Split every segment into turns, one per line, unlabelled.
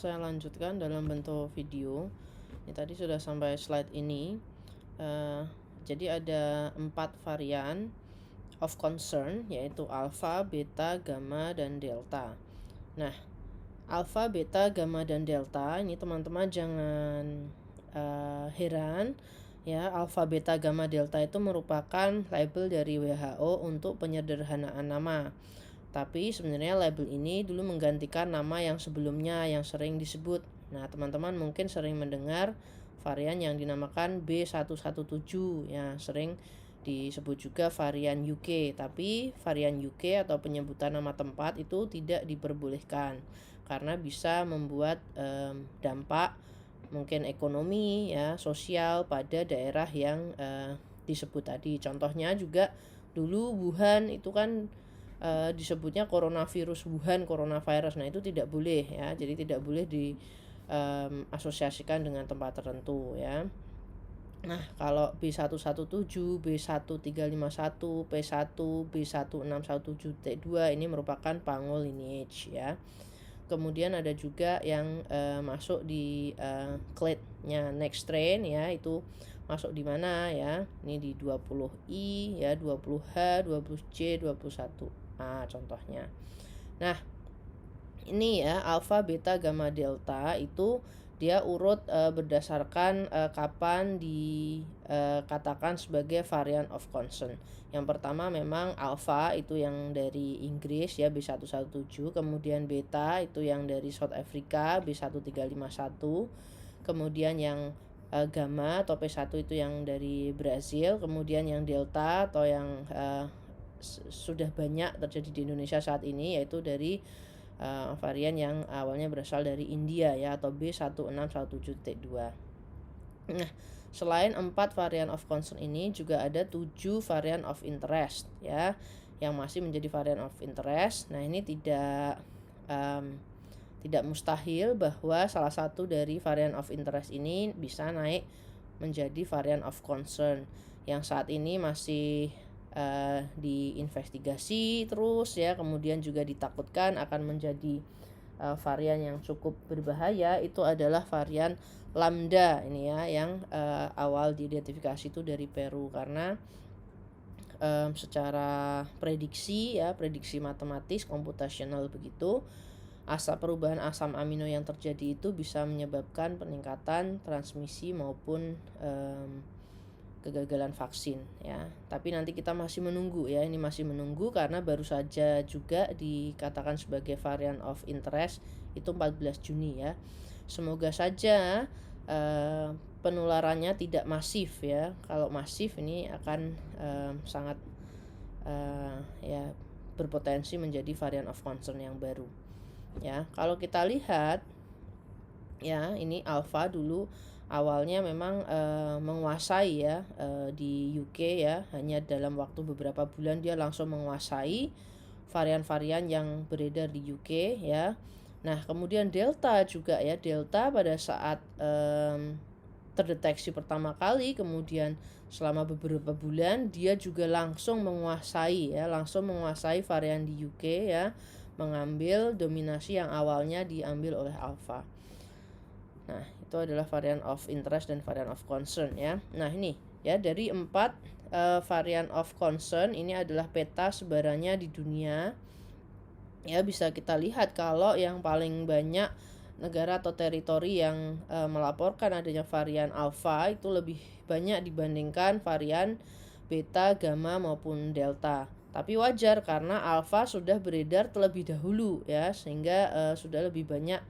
saya lanjutkan dalam bentuk video. Ini tadi sudah sampai slide ini. Jadi ada 4 varian of concern, yaitu alpha, beta, gamma, dan delta. Nah, alpha, beta, gamma, dan delta ini teman-teman jangan heran ya. Alpha, beta, gamma, delta itu merupakan label dari WHO untuk penyederhanaan nama. Tapi sebenarnya label ini dulu menggantikan nama yang sebelumnya yang sering disebut. Nah, teman-teman mungkin sering mendengar varian yang dinamakan B117 ya, sering disebut juga varian UK. Tapi varian UK atau penyebutan nama tempat itu tidak diperbolehkan karena bisa membuat dampak mungkin ekonomi ya, sosial pada daerah yang disebut tadi. Contohnya juga dulu Wuhan itu kan disebutnya coronavirus Wuhan, coronavirus. Nah, itu tidak boleh ya. Jadi tidak boleh di asosiasikan dengan tempat tertentu ya. Nah, kalau B117, B1351, P1, B1617T2 ini merupakan Pangol lineage ya. Kemudian ada juga yang masuk di clade-nya next strain ya, itu masuk di mana ya? Ini di 20I ya, 20H, 20C, 21A contohnya. Nah, ini ya alpha, beta, gamma, delta itu dia urut berdasarkan kapan dikatakan sebagai varian of concern. Yang pertama memang alpha itu yang dari Inggris ya, B117, kemudian beta itu yang dari South Africa, B1351, kemudian yang gamma atau P1 itu yang dari Brazil, kemudian yang delta atau yang sudah banyak terjadi di Indonesia saat ini yaitu dari varian yang awalnya berasal dari India ya, atau B1617T2. Nah, selain 4 varian of concern ini juga ada 7 varian of interest ya, yang masih menjadi varian of interest. Nah, ini tidak mustahil bahwa salah satu dari varian of interest ini bisa naik menjadi varian of concern, yang saat ini masih diinvestigasi terus ya, kemudian juga ditakutkan akan menjadi varian yang cukup berbahaya. Itu adalah varian lambda ini ya, yang awal diidentifikasi itu dari Peru karena secara prediksi matematis komputasional begitu, perubahan asam amino yang terjadi itu bisa menyebabkan peningkatan transmisi maupun kegagalan vaksin ya. Tapi nanti kita masih menunggu ya, ini masih menunggu karena baru saja juga dikatakan sebagai varian of interest itu 14 Juni ya. Semoga saja penularannya tidak masif ya. Kalau masif ini akan sangat ya berpotensi menjadi varian of concern yang baru ya. Kalau kita lihat ya, ini alpha dulu awalnya memang menguasai ya di UK ya, hanya dalam waktu beberapa bulan dia langsung menguasai varian-varian yang beredar di UK ya. Nah, kemudian delta juga ya, delta pada saat terdeteksi pertama kali, kemudian selama beberapa bulan dia juga langsung menguasai varian di UK ya, mengambil dominasi yang awalnya diambil oleh alpha. Nah, itu adalah varian of interest dan varian of concern ya. Nah, ini ya, dari 4 varian of concern ini adalah peta sebarannya di dunia. Ya, bisa kita lihat kalau yang paling banyak negara atau teritori yang melaporkan adanya varian alpha itu lebih banyak dibandingkan varian beta, gamma maupun delta. Tapi wajar karena alpha sudah beredar terlebih dahulu ya, sehingga sudah lebih banyak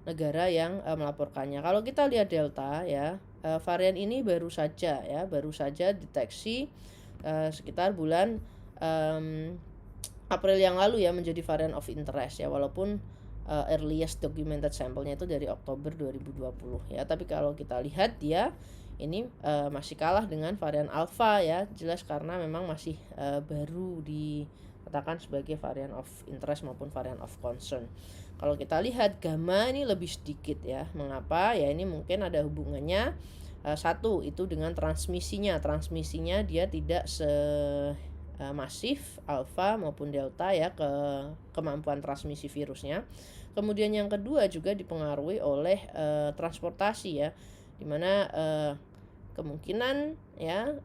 negara yang melaporkannya. Kalau kita lihat delta ya, varian ini baru saja deteksi sekitar bulan April yang lalu ya, menjadi varian of interest ya, walaupun earliest documented sampelnya itu dari Oktober 2020 ya. Tapi kalau kita lihat dia ini masih kalah dengan varian alpha ya, jelas karena memang masih baru dikatakan sebagai varian of interest maupun varian of concern. Kalau kita lihat gamma ini lebih sedikit ya. Mengapa? Ya, ini mungkin ada hubungannya satu itu dengan transmisinya dia tidak masif alpha maupun delta ya, kemampuan transmisi virusnya. Kemudian yang kedua juga dipengaruhi oleh transportasi ya, dimana kemungkinan ya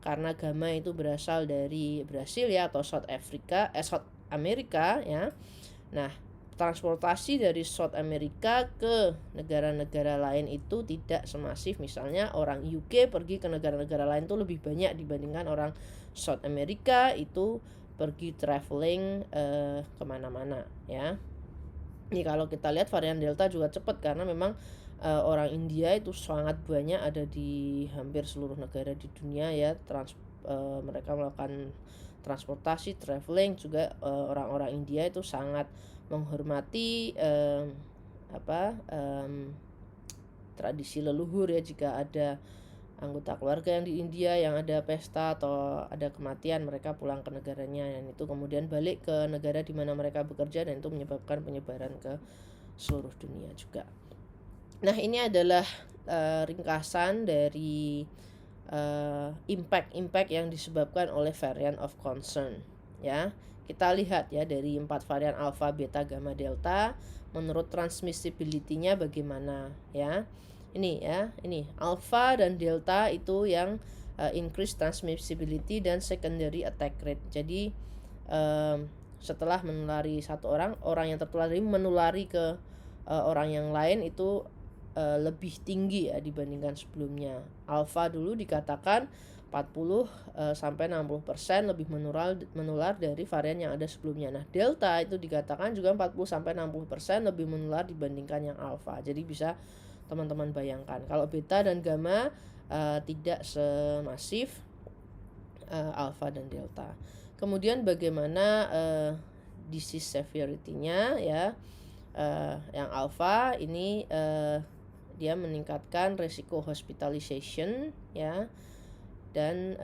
karena gamma itu berasal dari Brasil ya atau South Amerika ya. Nah, transportasi dari South Amerika ke negara-negara lain itu tidak semasif misalnya orang UK pergi ke negara-negara lain itu lebih banyak dibandingkan orang South Amerika itu pergi traveling kemana-mana ya. Ini kalau kita lihat varian Delta juga cepat karena memang orang India itu sangat banyak ada di hampir seluruh negara di dunia ya. Mereka melakukan transportasi, traveling juga orang-orang India itu sangat menghormati tradisi leluhur ya. Jika ada anggota keluarga yang di India yang ada pesta atau ada kematian, mereka pulang ke negaranya dan itu kemudian balik ke negara di mana mereka bekerja dan itu menyebabkan penyebaran ke seluruh dunia juga. Nah, ini adalah ringkasan dari impact yang disebabkan oleh variant of concern ya. Kita lihat ya dari 4 varian alpha, beta, gamma, delta menurut transmissibility-nya bagaimana ya. Ini ya, ini alpha dan delta itu yang increase transmissibility dan secondary attack rate. Jadi setelah menulari satu orang yang tertular ini menulari ke orang yang lain itu lebih tinggi ya dibandingkan sebelumnya. Alpha dulu dikatakan 40 sampai 60% lebih menular dari varian yang ada sebelumnya. Nah, delta itu dikatakan juga 40 sampai 60% lebih menular dibandingkan yang alpha. Jadi bisa teman-teman bayangkan kalau beta dan gamma tidak semasif alpha dan delta. Kemudian bagaimana disease severity-nya ya. Yang alpha ini dia meningkatkan resiko hospitalization ya dan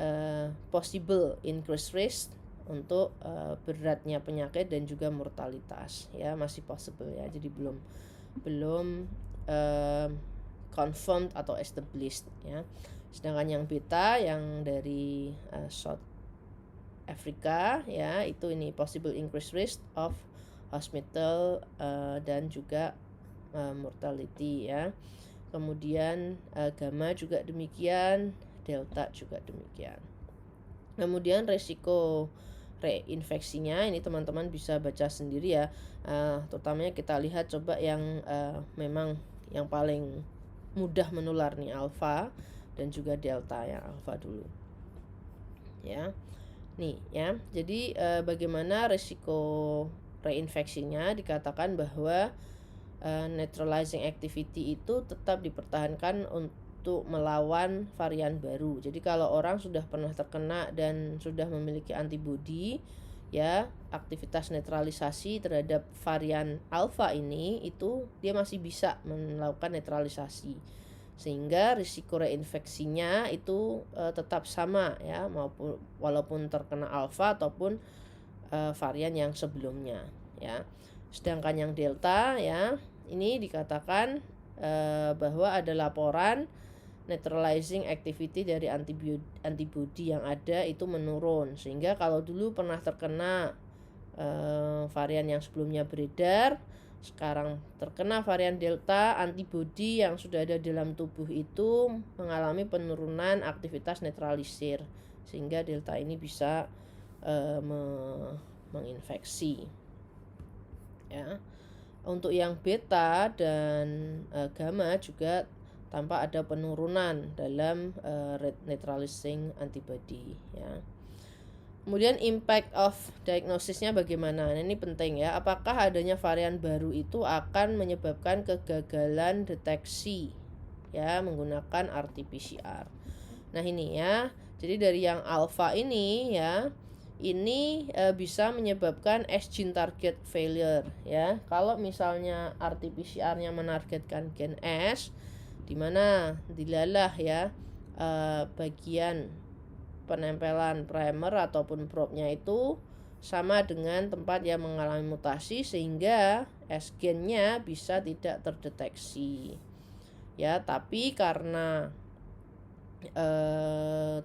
possible increased risk untuk beratnya penyakit dan juga mortalitas ya, masih possible ya, jadi belum confirmed atau established ya. Sedangkan yang beta yang dari South Africa ya, itu ini possible increased risk of hospital dan juga mortality ya. Kemudian gamma juga demikian, delta juga demikian. Kemudian resiko reinfeksinya ini teman-teman bisa baca sendiri ya. Terutamanya kita lihat coba yang memang yang paling mudah menular nih alpha dan juga delta ya, alpha dulu ya. Nih ya, jadi bagaimana resiko reinfeksinya dikatakan bahwa neutralizing activity itu tetap dipertahankan untuk melawan varian baru. Jadi kalau orang sudah pernah terkena dan sudah memiliki antibodi ya, aktivitas netralisasi terhadap varian alpha ini itu dia masih bisa melakukan netralisasi, sehingga risiko reinfeksinya itu tetap sama ya, walaupun terkena alpha ataupun varian yang sebelumnya ya. Sedangkan yang delta ya, ini dikatakan bahwa ada laporan neutralizing activity dari antibody yang ada itu menurun, sehingga kalau dulu pernah terkena varian yang sebelumnya beredar, sekarang terkena varian delta, antibody yang sudah ada dalam tubuh itu mengalami penurunan aktivitas netralisir, sehingga delta ini bisa menginfeksi ya. Untuk yang beta dan gamma juga tampak ada penurunan dalam neutralizing antibody ya. Kemudian impact of diagnosisnya bagaimana? Nah, ini penting ya. Apakah adanya varian baru itu akan menyebabkan kegagalan deteksi ya menggunakan RT-PCR. Nah, ini ya. Jadi dari yang alpha ini ya, ini bisa menyebabkan S-gene target failure ya. Kalau misalnya RT-PCR-nya menargetkan gen S, di mana dilalah ya bagian penempelan primer ataupun probe-nya itu sama dengan tempat yang mengalami mutasi, sehingga S-gennya bisa tidak terdeteksi ya. Tapi karena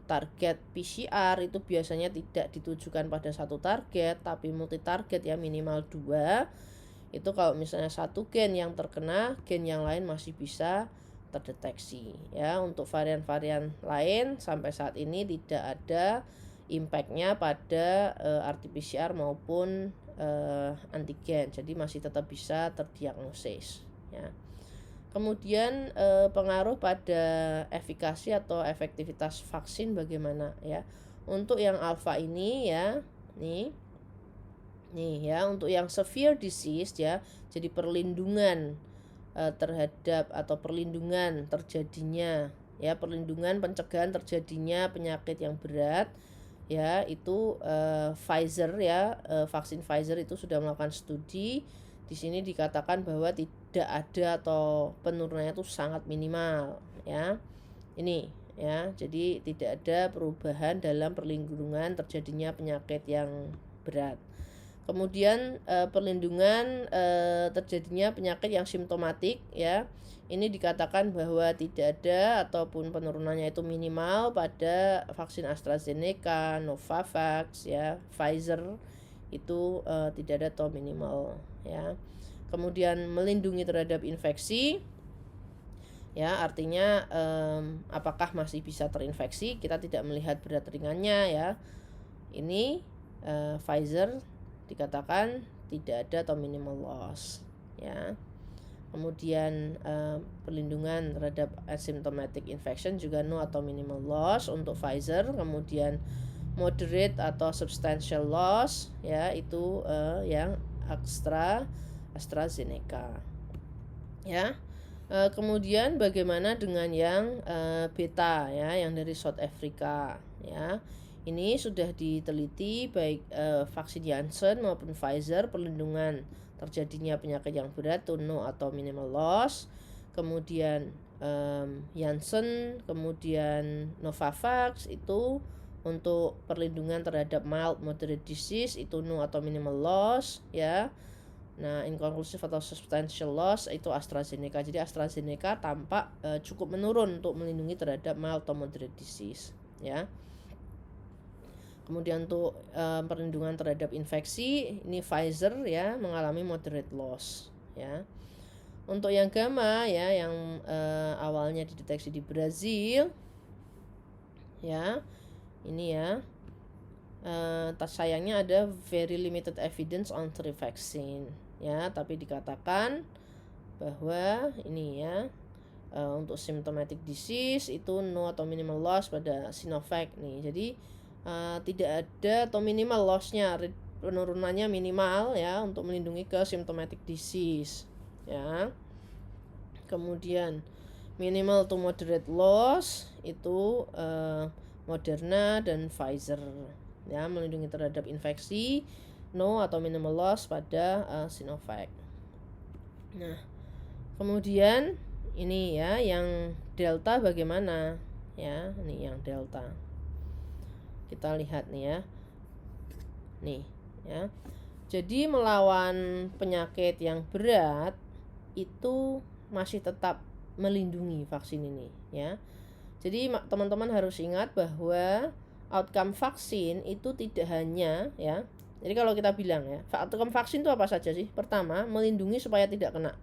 target PCR itu biasanya tidak ditujukan pada satu target tapi multi target ya, minimal 2, Itu kalau misalnya satu gen yang terkena, gen yang lain masih bisa terdeteksi ya. Untuk varian-varian lain sampai saat ini tidak ada impactnya pada RT-PCR maupun antigen, jadi masih tetap bisa terdiagnosis ya. Kemudian pengaruh pada efikasi atau efektivitas vaksin bagaimana ya. Untuk yang alpha ini ya, nih ya, untuk yang severe disease ya, jadi perlindungan terhadap atau perlindungan terjadinya ya, perlindungan pencegahan terjadinya penyakit yang berat ya, itu Pfizer ya, vaksin Pfizer itu sudah melakukan studi. Di sini dikatakan bahwa tidak ada atau penurunannya itu sangat minimal ya. Ini ya, jadi tidak ada perubahan dalam perlindungan terjadinya penyakit yang berat. Kemudian perlindungan terjadinya penyakit yang simptomatik ya. Ini dikatakan bahwa tidak ada ataupun penurunannya itu minimal pada vaksin AstraZeneca, Novavax ya, Pfizer itu tidak ada atau minimal ya. Kemudian melindungi terhadap infeksi ya, artinya apakah masih bisa terinfeksi, kita tidak melihat berat ringannya ya. Ini Pfizer dikatakan tidak ada atau minimal loss ya. Kemudian perlindungan terhadap asymptomatic infection juga no atau minimal loss untuk Pfizer. Kemudian moderate atau substantial loss ya, itu yang AstraZeneca ya. Kemudian bagaimana dengan yang beta ya, yang dari South Africa ya. Ini sudah diteliti baik vaksin Janssen maupun Pfizer, perlindungan terjadinya penyakit yang berat to no atau minimal loss. Kemudian Janssen, kemudian Novavax itu untuk perlindungan terhadap mild moderate disease itu no atau minimal loss ya. Nah, inconclusive atau substantial loss itu AstraZeneca. Jadi AstraZeneca tampak cukup menurun untuk melindungi terhadap mild atau moderate disease ya. Kemudian untuk perlindungan terhadap infeksi, ini Pfizer ya, mengalami moderate loss ya. Untuk yang gamma ya, yang awalnya dideteksi di Brazil ya, ini ya, sayangnya ada very limited evidence on three vaccine ya, tapi dikatakan bahwa ini ya, untuk symptomatic disease itu no atau minimal loss pada Sinovac nih. Jadi tidak ada atau minimal lossnya, penurunannya minimal ya untuk melindungi ke symptomatic disease ya. Kemudian minimal to moderate loss itu Moderna dan Pfizer ya, melindungi terhadap infeksi, no atau minimal loss pada Sinovac. Nah, kemudian ini ya, yang Delta bagaimana ya, ini yang Delta. Kita lihat nih ya. Nih ya. Jadi melawan penyakit yang berat itu masih tetap melindungi vaksin ini ya. Jadi teman-teman harus ingat bahwa outcome vaksin itu tidak hanya ya. Jadi kalau kita bilang ya, outcome vaksin itu apa saja sih? Pertama, melindungi supaya tidak kena.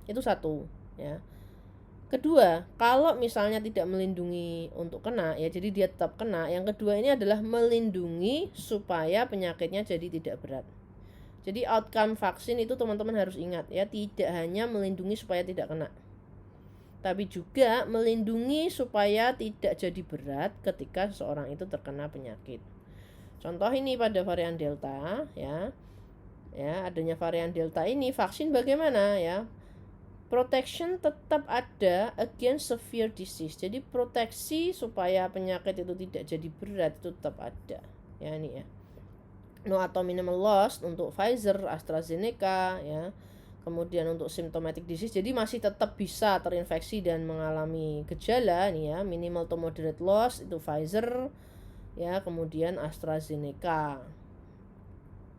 Itu satu ya. Kedua, kalau misalnya tidak melindungi untuk kena ya, jadi dia tetap kena. Yang kedua ini adalah melindungi supaya penyakitnya jadi tidak berat. Jadi outcome vaksin itu teman-teman harus ingat ya, tidak hanya melindungi supaya tidak kena, tapi juga melindungi supaya tidak jadi berat ketika seseorang itu terkena penyakit. Contoh ini pada varian Delta ya. Ya, adanya varian Delta ini, vaksin bagaimana ya? Protection tetap ada against severe disease. Jadi proteksi supaya penyakit itu tidak jadi berat itu tetap ada. Ya, ini ya. No atau minimal loss untuk Pfizer, AstraZeneca ya. Kemudian untuk symptomatic disease, jadi masih tetap bisa terinfeksi dan mengalami gejala nih ya. Minimal to moderate loss itu Pfizer ya, kemudian AstraZeneca.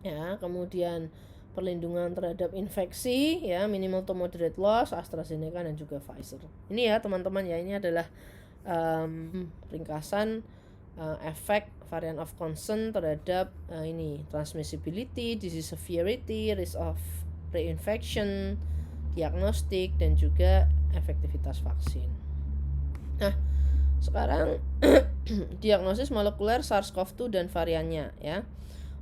Ya, kemudian perlindungan terhadap infeksi ya, minimal to moderate loss AstraZeneca dan juga Pfizer. Ini ya teman-teman ya, ini adalah ringkasan efek variant of concern terhadap ini transmissibility, disease severity, risk of reinfection, diagnostik, dan juga efektivitas vaksin. Nah, sekarang diagnosis molekuler SARS-CoV-2 dan variannya ya.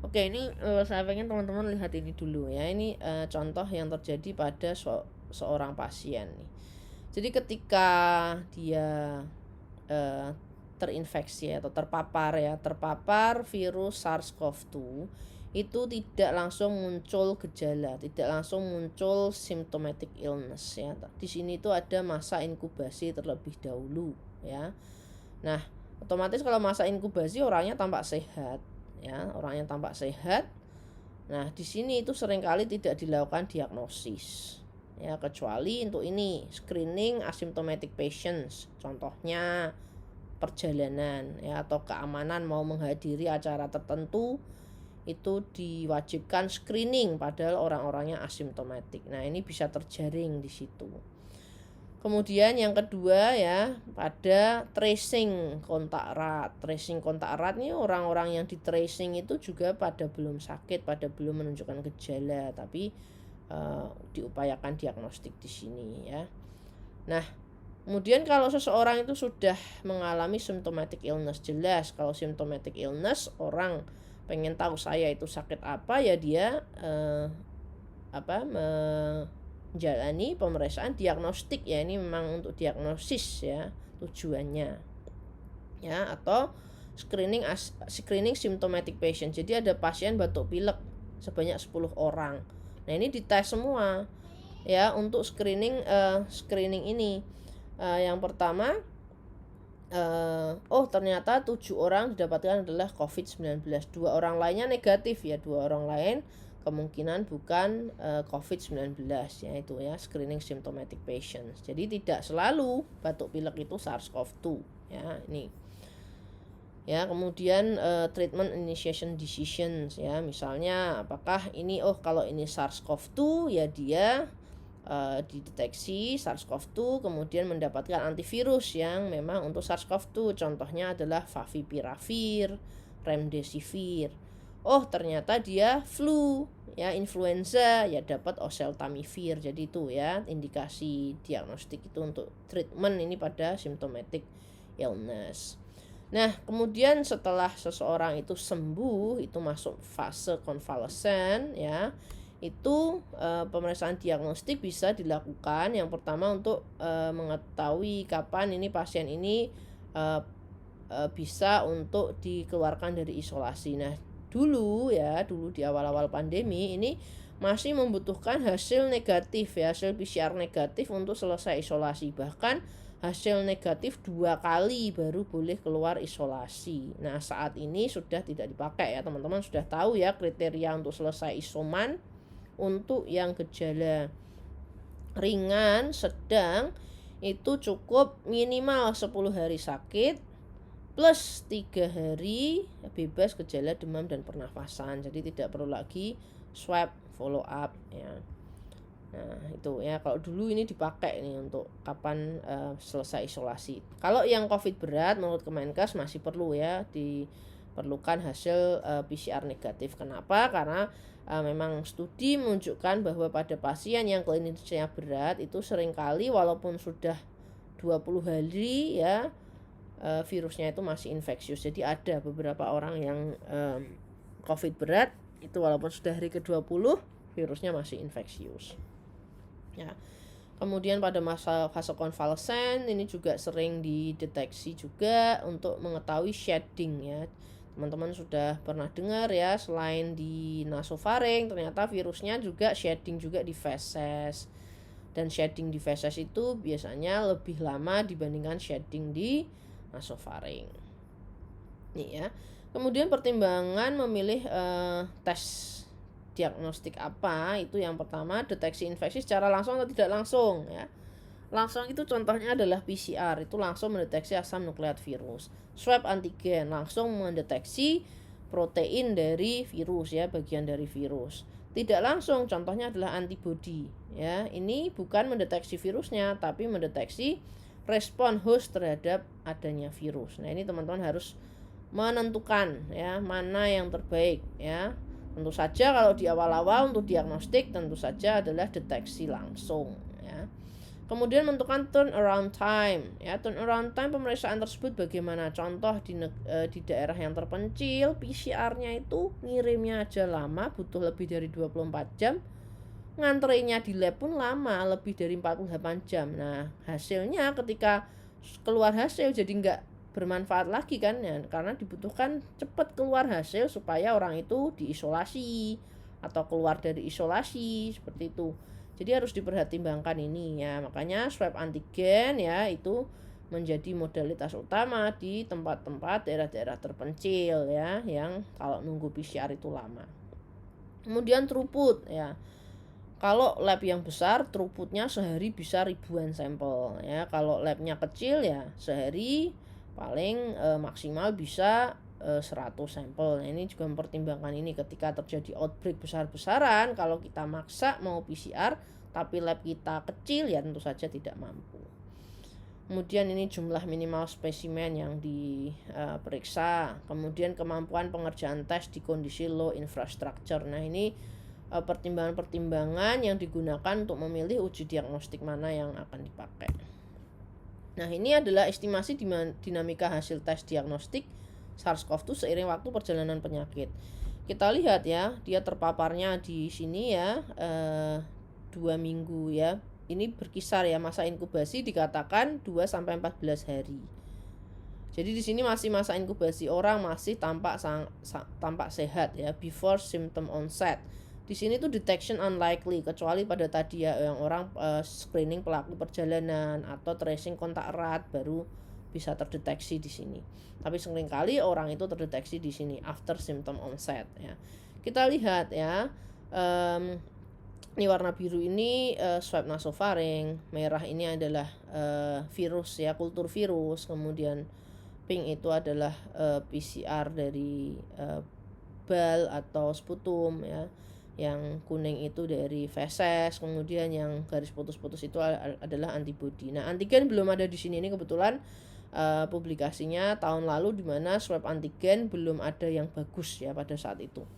Oke, ini saya pengen teman-teman lihat ini dulu ya. Ini contoh yang terjadi pada seorang pasien nih. Jadi ketika dia terinfeksi atau terpapar virus SARS-CoV-2, itu tidak langsung muncul gejala, tidak langsung muncul symptomatic illness ya. Di sini itu ada masa inkubasi terlebih dahulu ya. Nah, otomatis kalau masa inkubasi orangnya tampak sehat ya, orangnya tampak sehat. Nah, di sini itu seringkali tidak dilakukan diagnosis ya, kecuali untuk ini screening asymptomatic patients, contohnya perjalanan ya, atau keamanan mau menghadiri acara tertentu itu diwajibkan screening padahal orang-orangnya asimptomatik. Nah, ini bisa terjaring di situ. Kemudian yang kedua ya, pada tracing kontak erat. Tracing kontak erat ini orang-orang yang di tracing itu juga pada belum sakit, pada belum menunjukkan gejala, tapi diupayakan diagnostik di sini ya. Nah, kemudian kalau seseorang itu sudah mengalami symptomatic illness, jelas kalau symptomatic illness orang pengen tahu saya itu sakit apa ya, dia menjalani pemeriksaan diagnostik ya, ini memang untuk diagnosis ya tujuannya ya, atau screening symptomatic patient. Jadi ada pasien batuk pilek sebanyak 10 orang. Nah, ini dites semua ya untuk screening ini. Yang pertama, ternyata 7 orang didapatkan adalah COVID-19, 2 orang lainnya negatif ya, 2 orang lain kemungkinan bukan COVID-19 ya, itu ya screening symptomatic patients. Jadi tidak selalu batuk pilek itu SARS-CoV-2 ya, ini ya. Kemudian treatment initiation decisions ya, misalnya apakah ini kalau ini SARS-CoV-2 ya dia dideteksi SARS-CoV-2 kemudian mendapatkan antivirus yang memang untuk SARS-CoV-2, contohnya adalah Favipiravir, Remdesivir. Ternyata dia flu ya, influenza ya, dapat oseltamivir. Jadi itu ya indikasi diagnostik itu untuk treatment ini pada symptomatic illness. Nah, kemudian setelah seseorang itu sembuh, itu masuk fase konvalesen ya. Itu pemeriksaan diagnostik bisa dilakukan. Yang pertama untuk mengetahui kapan ini pasien ini bisa untuk dikeluarkan dari isolasi. Nah, dulu di awal-awal pandemi ini masih membutuhkan hasil negatif ya, hasil PCR negatif untuk selesai isolasi. Bahkan hasil negatif 2 kali baru boleh keluar isolasi. Nah, saat ini sudah tidak dipakai ya, teman-teman sudah tahu ya kriteria untuk selesai isoman. Untuk yang gejala ringan, sedang itu cukup minimal 10 hari sakit plus 3 hari bebas gejala demam dan pernafasan. Jadi tidak perlu lagi swab follow up ya. Nah, itu ya, kalau dulu ini dipakai nih untuk kapan selesai isolasi. Kalau yang COVID berat menurut Kemenkes masih perlu ya, diperlukan hasil PCR negatif. Kenapa? Karena memang studi menunjukkan bahwa pada pasien yang klinisnya berat itu seringkali walaupun sudah 20 hari ya, virusnya itu masih infeksius. Jadi ada beberapa orang yang COVID berat itu walaupun sudah hari ke-20 virusnya masih infeksius ya. Kemudian pada fase konvalesen ini juga sering dideteksi juga untuk mengetahui shedding ya. Teman-teman sudah pernah dengar ya, selain di nasofaring ternyata virusnya juga shedding juga di feses. Dan shedding di feses itu biasanya lebih lama dibandingkan shedding di nasofaring. Nih ya. Kemudian pertimbangan memilih tes diagnostik apa, itu yang pertama deteksi infeksi secara langsung atau tidak langsung ya. Langsung itu contohnya adalah PCR, itu langsung mendeteksi asam nukleat virus. Swab antigen langsung mendeteksi protein dari virus ya, bagian dari virus. Tidak langsung contohnya adalah antibody ya. Ini bukan mendeteksi virusnya tapi mendeteksi respon host terhadap adanya virus. Nah, ini teman-teman harus menentukan ya mana yang terbaik ya. Tentu saja kalau di awal-awal untuk diagnostik tentu saja adalah deteksi langsung ya. Kemudian menentukan turnaround time ya. Turnaround time pemeriksaan tersebut bagaimana? Contoh di daerah yang terpencil PCR-nya itu ngirimnya aja lama, butuh lebih dari 24 jam. Ngantrinya di lab pun lama, lebih dari 48 jam. Nah, hasilnya ketika keluar hasil jadi nggak bermanfaat lagi kan ya, karena dibutuhkan cepat keluar hasil supaya orang itu diisolasi atau keluar dari isolasi seperti itu. Jadi harus diperhatikan ini ya. Makanya swab antigen ya itu menjadi modalitas utama di tempat-tempat daerah-daerah terpencil ya, yang kalau nunggu PCR itu lama. Kemudian throughput ya. Kalau lab yang besar throughputnya sehari bisa ribuan sampel ya. Kalau labnya kecil ya sehari paling maksimal bisa 100 sampel. Nah, ini juga mempertimbangkan ini ketika terjadi outbreak besar-besaran. Kalau kita maksa mau PCR tapi lab kita kecil ya tentu saja tidak mampu. Kemudian ini jumlah minimal spesimen yang diperiksa. Kemudian kemampuan pengerjaan tes di kondisi low infrastructure. Nah, ini pertimbangan-pertimbangan yang digunakan untuk memilih uji diagnostik mana yang akan dipakai. Nah, ini adalah estimasi dinamika hasil tes diagnostik SARS-CoV-2 seiring waktu perjalanan penyakit. Kita lihat ya, dia terpaparnya di sini ya 2 minggu ya. Ini berkisar ya, masa inkubasi dikatakan 2-14 hari. Jadi di sini masih masa inkubasi, orang masih tampak sehat ya, before symptom onset. Di sini tuh detection unlikely, kecuali pada tadi ya yang orang screening pelaku perjalanan atau tracing kontak erat baru bisa terdeteksi di sini. Tapi seringkali orang itu terdeteksi di sini after symptom onset ya. Kita lihat ya, ini warna biru ini swab nasofaring, merah ini adalah virus ya, kultur virus, kemudian pink itu adalah PCR dari bal atau sputum ya. Yang kuning itu dari feses, kemudian yang garis putus-putus itu adalah antibodi. Nah, antigen belum ada di sini, ini kebetulan publikasinya tahun lalu di mana swab antigen belum ada yang bagus ya pada saat itu.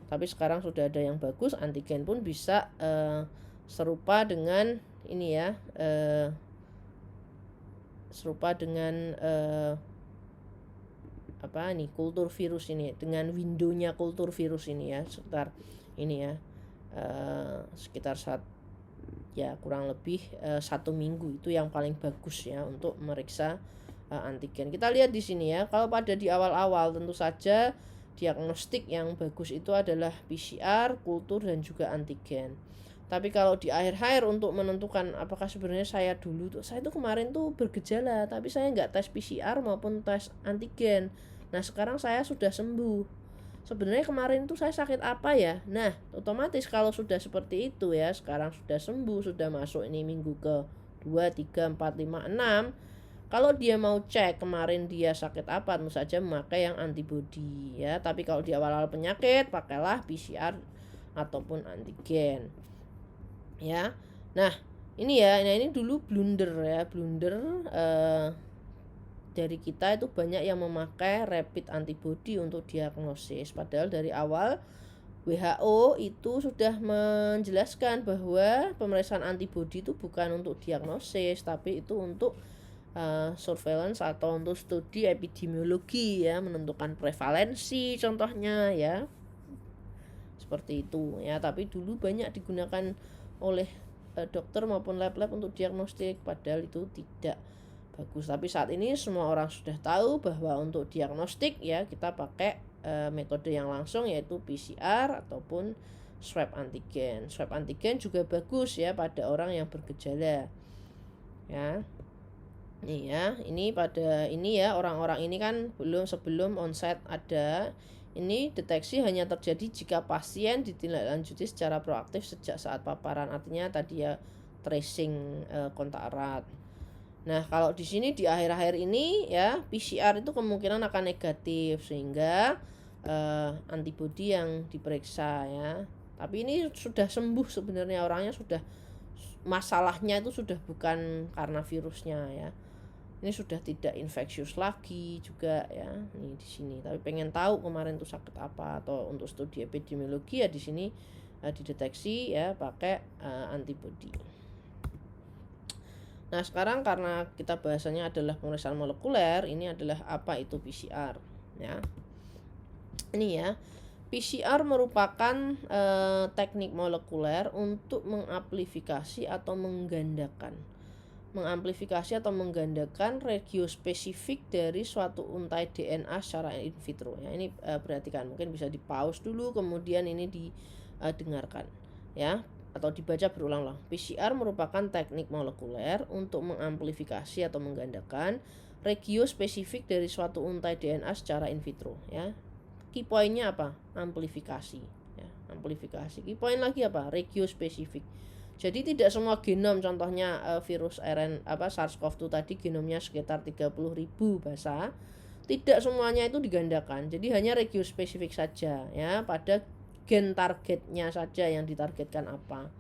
Tapi sekarang sudah ada yang bagus, antigen pun bisa serupa dengan ini ya, serupa dengan kultur virus ini, dengan windownya kultur virus ini ya, sekitar ini ya, sekitar kurang lebih 1 minggu itu yang paling bagus ya untuk meriksa antigen. Kita lihat di sini ya, kalau pada di awal-awal tentu saja diagnostik yang bagus itu adalah PCR, kultur dan juga antigen. Tapi kalau di akhir-akhir untuk menentukan apakah sebenarnya saya tuh kemarin tuh bergejala tapi saya nggak tes PCR maupun tes antigen. Nah, sekarang saya sudah sembuh. Sebenarnya kemarin itu saya sakit apa ya? Nah, otomatis kalau sudah seperti itu ya, sekarang sudah sembuh, sudah masuk ini minggu ke 2, 3, 4, 5, 6. Kalau dia mau cek kemarin dia sakit apa, tentu saja memakai yang antibodi ya. Tapi kalau di awal-awal penyakit, pakailah PCR ataupun antigen. Ya. Nah, ini ya, ini dulu blunder dari kita itu banyak yang memakai rapid antibody untuk diagnosis, padahal dari awal WHO itu sudah menjelaskan bahwa pemeriksaan antibody itu bukan untuk diagnosis tapi itu untuk surveillance atau untuk studi epidemiologi ya, menentukan prevalensi contohnya ya, seperti itu ya. Tapi dulu banyak digunakan oleh dokter maupun lab-lab untuk diagnostik, padahal itu tidak bagus. Tapi saat ini semua orang sudah tahu bahwa untuk diagnostik ya kita pakai metode yang langsung, yaitu PCR ataupun swab antigen. Swab antigen juga bagus ya pada orang yang bergejala ya. Ini pada ini ya, orang-orang ini kan sebelum onset ada. Ini deteksi hanya terjadi jika pasien ditindaklanjuti secara proaktif sejak saat paparan, artinya tadi ya tracing kontak erat. Nah, kalau di sini di akhir-akhir ini ya PCR itu kemungkinan akan negatif sehingga antibodi yang diperiksa ya. Tapi ini sudah sembuh sebenarnya orangnya, sudah masalahnya itu sudah bukan karena virusnya ya. Ini sudah tidak infeksius lagi juga ya, ini di sini. Tapi pengen tahu kemarin tuh sakit apa atau untuk studi epidemiologi ya di sini dideteksi ya pakai antibody. Nah, sekarang karena kita bahasanya adalah pemeriksaan molekuler, ini adalah apa itu PCR ya. Ini ya. PCR merupakan teknik molekuler untuk mengamplifikasi atau menggandakan regiospesifik dari suatu untai DNA secara in vitro. Ya, ini perhatikan, mungkin bisa di-pause dulu kemudian ini didengarkan ya atau dibaca berulang-ulang. PCR merupakan teknik molekuler untuk mengamplifikasi atau menggandakan regiospesifik dari suatu untai DNA secara in vitro ya. Key point-nya apa? Amplifikasi ya, amplifikasi. Key point lagi apa? Regiospesifik. Jadi tidak semua genom, contohnya virus SARS-CoV-2 tadi genomnya sekitar 30.000 basa. Tidak semuanya itu digandakan. Jadi hanya regiospesifik saja ya, pada gen targetnya saja yang ditargetkan apa.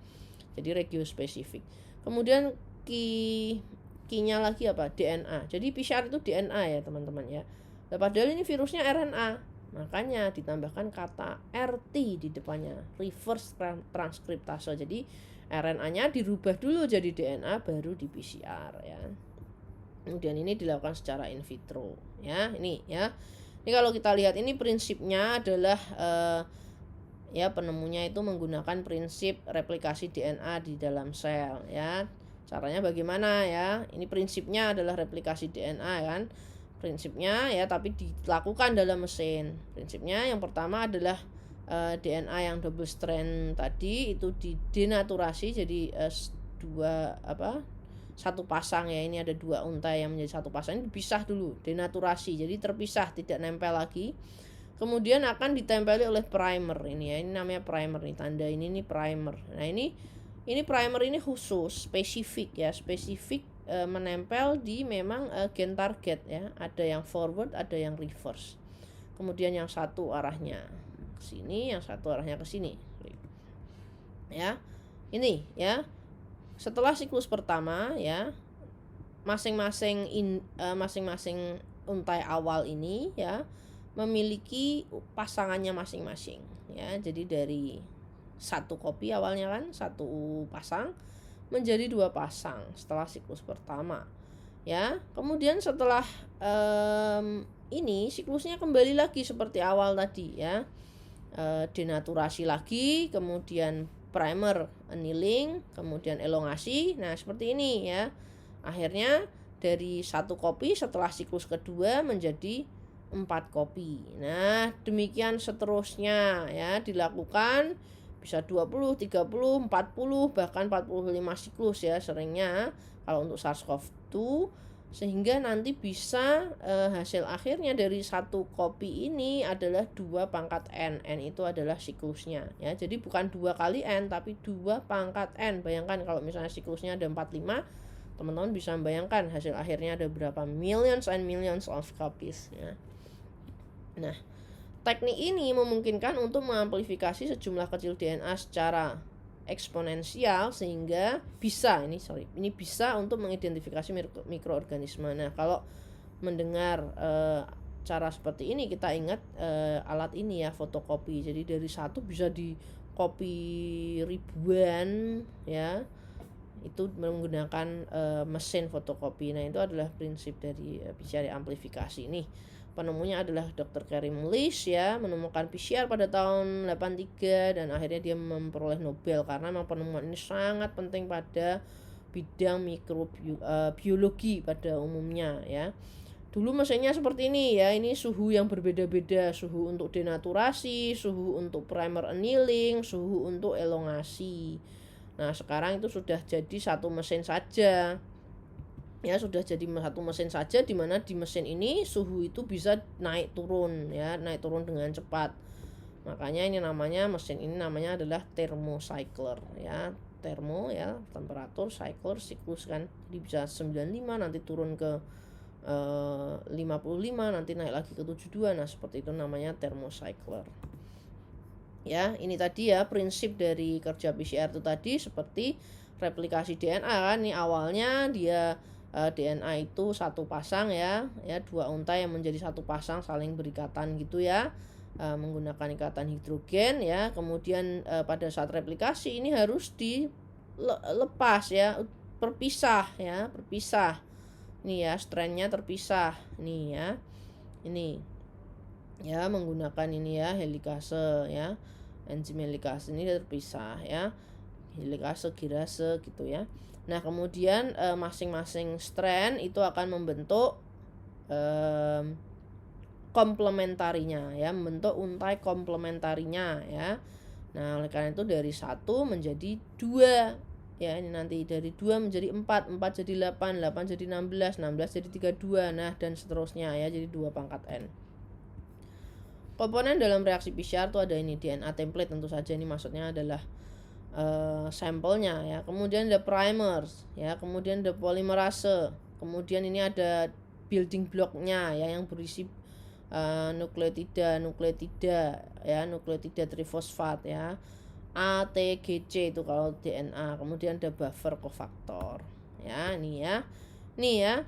Jadi regiospesifik. Kemudian key-nya lagi apa? DNA. Jadi PCR itu DNA ya, teman-teman ya. Nah, padahal ini virusnya RNA. Makanya ditambahkan kata RT di depannya, reverse transkriptase. Jadi RNA-nya dirubah dulu jadi DNA baru di PCR ya. Kemudian ini dilakukan secara in vitro ya. Ini ya. Ini kalau kita lihat ini prinsipnya adalah ya penemunya itu menggunakan prinsip replikasi DNA di dalam sel ya. Caranya bagaimana ya? Ini prinsipnya adalah replikasi DNA kan. Prinsipnya ya, tapi dilakukan dalam mesin. Prinsipnya yang pertama adalah DNA yang double strand tadi itu didenaturasi jadi satu pasang ya, ini ada dua untai yang menjadi satu pasang, ini dipisah dulu, denaturasi jadi terpisah, tidak nempel lagi. Kemudian akan ditempeli oleh primer ini ya, ini namanya primer nih, tanda ini primer. Nah ini primer ini khusus, spesifik ya, menempel di memang gen target ya, ada yang forward, ada yang reverse. Kemudian yang satu arahnya ke sini, yang satu arahnya ke sini. Ya. Ini ya. Setelah siklus pertama ya, masing-masing untai awal ini ya memiliki pasangannya masing-masing ya. Jadi dari satu kopi awalnya kan, satu pasang menjadi dua pasang setelah siklus pertama ya. Kemudian setelah ini siklusnya kembali lagi seperti awal tadi ya, denaturasi lagi, kemudian primer annealing, kemudian elongasi. Nah seperti ini ya, akhirnya dari satu kopi setelah siklus kedua menjadi 4 kopi. Nah demikian seterusnya ya, dilakukan bisa 20, 30, 40, bahkan 45 siklus ya seringnya kalau untuk SARS-CoV-2, sehingga nanti bisa hasil akhirnya dari satu kopi ini adalah 2 pangkat N. N itu adalah siklusnya ya. Jadi bukan 2 kali N tapi 2 pangkat N. Bayangkan kalau misalnya siklusnya ada 45, teman-teman bisa membayangkan hasil akhirnya ada berapa millions and millions of copies ya. Nah teknik ini memungkinkan untuk mengamplifikasi sejumlah kecil DNA secara eksponensial sehingga bisa bisa untuk mengidentifikasi mikroorganisme. Nah, kalau mendengar cara seperti ini kita ingat alat ini ya, fotokopi. Jadi dari satu bisa di copy ribuan ya. Itu menggunakan mesin fotokopi. Nah, itu adalah prinsip dari PCR amplifikasi ini. Penemunya adalah Dr. Karim Lisch ya, menemukan PCR pada tahun 83 dan akhirnya dia memperoleh Nobel karena memang penemuan ini sangat penting pada bidang mikrobiologi pada umumnya ya. Dulu mesinnya seperti ini ya, ini suhu yang berbeda-beda, suhu untuk denaturasi, suhu untuk primer annealing, suhu untuk elongasi. Nah sekarang itu sudah jadi satu mesin saja ya, sudah jadi satu mesin saja, di mana di mesin ini suhu itu bisa naik turun ya, naik turun dengan cepat. Makanya ini namanya, mesin ini namanya adalah thermocycler ya, termo ya temperatur, cycler siklus kan, jadi bisa 95 nanti turun ke 55 nanti naik lagi ke 72. Nah seperti itu namanya thermocycler ya. Ini tadi ya prinsip dari kerja PCR itu tadi, seperti replikasi DNA kan, ini awalnya dia DNA itu satu pasang ya, dua untai yang menjadi satu pasang saling berikatan gitu ya, menggunakan ikatan hidrogen ya. Kemudian pada saat replikasi ini harus dilepas ya, berpisah ya, berpisah. Ini ya, strandnya terpisah nih ya, ini ya, menggunakan ini ya, helikase ya, enzim helikase ini terpisah ya, helikase girase gitu ya. Nah kemudian masing-masing strand itu akan membentuk komplementarinya ya, membentuk untai komplementarinya ya. Nah oleh karena itu dari 1 menjadi 2 ya, ini nanti dari 2 menjadi 4, 4 jadi 8, 8 jadi 16, 16 jadi 32, nah dan seterusnya ya, jadi 2 pangkat N. Komponen dalam reaksi PCR itu ada ini DNA template, tentu saja ini maksudnya adalah sampelnya ya. Kemudian ada primers ya, kemudian ada polimerase, kemudian ini ada building blocknya ya, yang berisi nukleotida ya, nukleotida trifosfat ya, ATGC itu kalau DNA. Kemudian ada buffer cofactor ya, ini ya.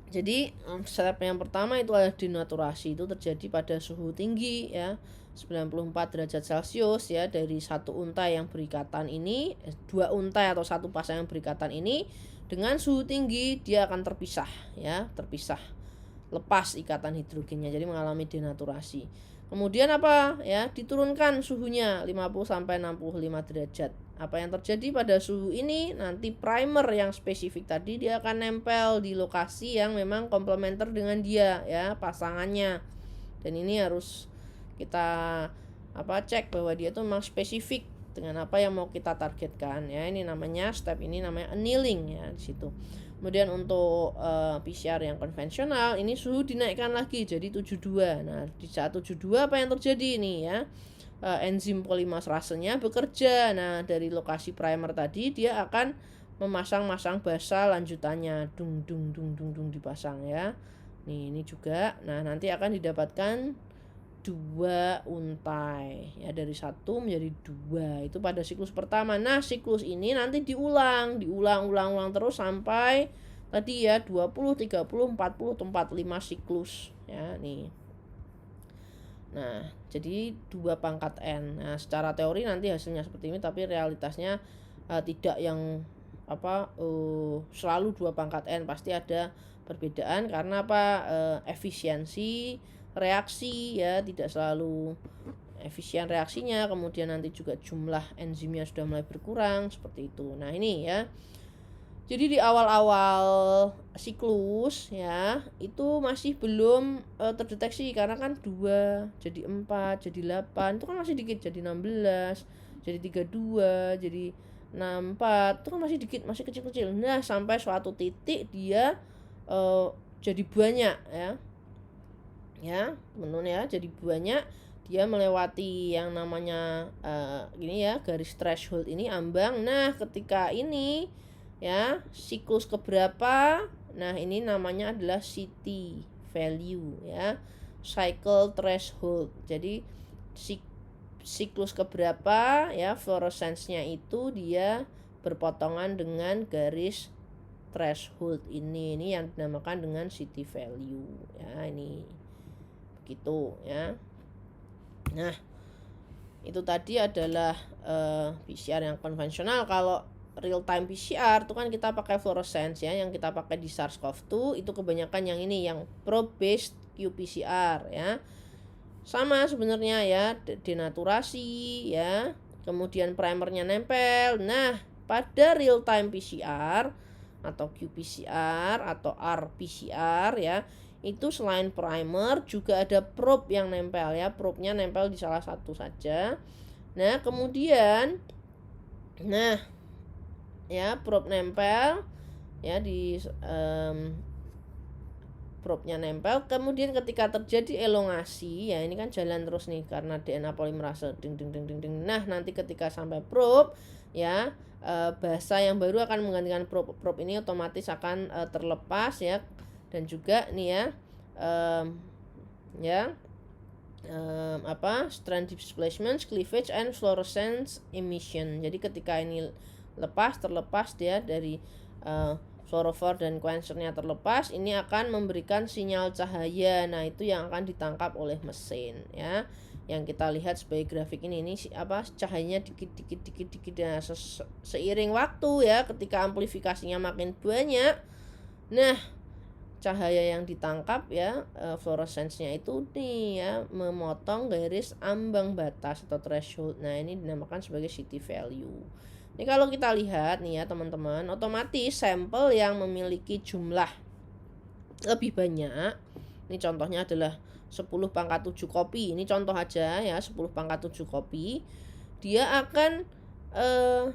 Jadi step yang pertama itu adalah denaturasi, itu terjadi pada suhu tinggi ya, 94 derajat Celcius ya. Dari satu untai yang berikatan ini, dua untai atau satu pasang yang berikatan ini dengan suhu tinggi dia akan terpisah ya, lepas ikatan hidrogennya, jadi mengalami denaturasi. Kemudian apa ya, diturunkan suhunya 50 sampai 65 derajat. Apa yang terjadi pada suhu ini, nanti primer yang spesifik tadi dia akan nempel di lokasi yang memang komplementer dengan dia ya, pasangannya. Dan ini harus kita cek bahwa dia itu memang spesifik dengan apa yang mau kita targetkan ya. Ini namanya step ini namanya annealing ya di situ. Kemudian untuk PCR yang konvensional ini suhu dinaikkan lagi jadi 72. Nah di saat 72 apa yang terjadi nih ya, enzim polimerasenya bekerja. Nah dari lokasi primer tadi dia akan memasang basa lanjutannya, dung dipasang ya. Nih ini juga. Nah nanti akan didapatkan 2 untai ya, dari 1 menjadi 2 itu pada siklus pertama. Nah siklus ini nanti diulang terus sampai tadi ya 20, 30, 40, 45 siklus ya nih. Nah jadi 2 pangkat N. Nah secara teori nanti hasilnya seperti ini, tapi realitasnya tidak yang selalu 2 pangkat N, pasti ada perbedaan karena efisiensi reaksi ya, tidak selalu efisien reaksinya. Kemudian nanti juga jumlah enzimnya sudah mulai berkurang seperti itu. Nah ini ya, jadi di awal-awal siklus ya itu masih belum terdeteksi, karena kan 2 jadi 4 jadi 8 itu kan masih dikit, jadi 16 jadi 32 jadi 64 itu kan masih dikit, masih kecil-kecil. Nah sampai suatu titik dia jadi banyak ya teman-teman ya, jadi banyak, dia melewati yang namanya gini ya, garis threshold ini, ambang. Nah ketika ini ya siklus keberapa, nah ini namanya adalah CT value ya, cycle threshold. Jadi siklus keberapa ya, fluorescence-nya itu dia berpotongan dengan garis threshold ini yang dinamakan dengan CT value ya, ini gitu ya. Nah itu tadi adalah PCR yang konvensional. Kalau real time PCR itu kan kita pakai fluorescence ya, yang kita pakai di SARS-CoV-2 itu kebanyakan yang ini, yang probe based qPCR ya, sama sebenarnya ya, denaturasi ya, kemudian primernya nempel. Nah pada real time PCR atau qPCR atau RPCR ya, itu selain primer juga ada probe yang nempel ya, probe-nya nempel di salah satu saja. Nah kemudian ya probe nempel ya di probe-nya nempel. Kemudian ketika terjadi elongasi ya, ini kan jalan terus nih karena DNA polimerase ding. Nah nanti ketika sampai probe ya, basa yang baru akan menggantikan probe ini otomatis akan terlepas ya. Dan juga nih ya strand displacement, cleavage and fluorescence emission. Jadi ketika ini terlepas dia dari fluorophore dan quenchernya terlepas, ini akan memberikan sinyal cahaya. Nah, itu yang akan ditangkap oleh mesin ya. Yang kita lihat sebagai grafik ini cahayanya dikit. Nah, seiring waktu ya, ketika amplifikasinya makin banyak, nah cahaya yang ditangkap ya, fluorescence-nya itu nih ya, memotong garis ambang batas atau threshold. Nah, ini dinamakan sebagai CT value. Ini kalau kita lihat nih ya teman-teman, otomatis sampel yang memiliki jumlah lebih banyak, ini contohnya adalah 10 pangkat 7 kopi, ini contoh aja ya, 10 pangkat 7 kopi, dia akan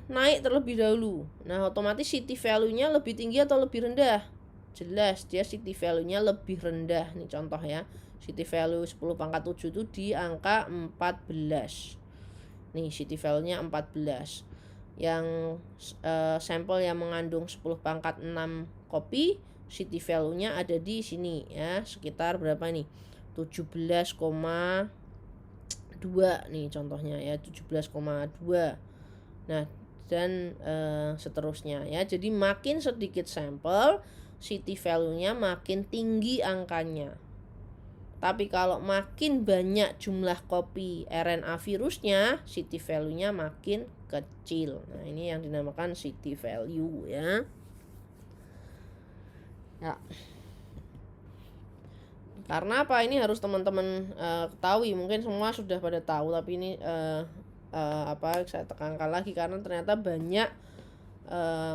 naik terlebih dahulu. Nah, otomatis CT value-nya lebih tinggi atau lebih rendah? Jelas dia CT value-nya lebih rendah. Nih contoh ya, CT value 10 pangkat 7 itu di angka 14. Nih CT value-nya 14. Yang sampel yang mengandung 10 pangkat 6 kopi, CT value-nya ada di sini ya, sekitar berapa nih? 17,2 nih contohnya ya, 17,2. Nah, dan seterusnya ya. Jadi makin sedikit sampel, CT value-nya makin tinggi angkanya. Tapi kalau makin banyak jumlah kopi RNA virusnya, CT value-nya makin kecil. Nah, ini yang dinamakan CT value ya. Ya. Karena apa? Ini harus teman-teman ketahui. Mungkin semua sudah pada tahu, tapi ini saya tekankan lagi karena ternyata banyak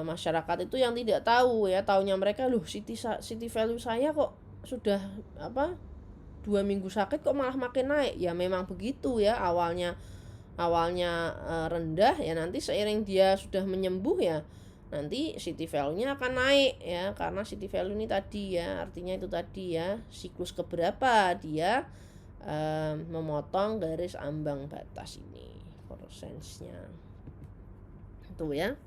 masyarakat itu yang tidak tahu ya. Taunya mereka, loh CT value saya kok sudah 2 minggu sakit kok malah makin naik. Ya memang begitu ya, awalnya rendah ya, nanti seiring dia sudah menyembuh ya, nanti CT value-nya akan naik ya, karena CT value ini tadi ya, artinya itu tadi ya, siklus keberapa dia memotong garis ambang batas ini, fluorescence-nya itu ya.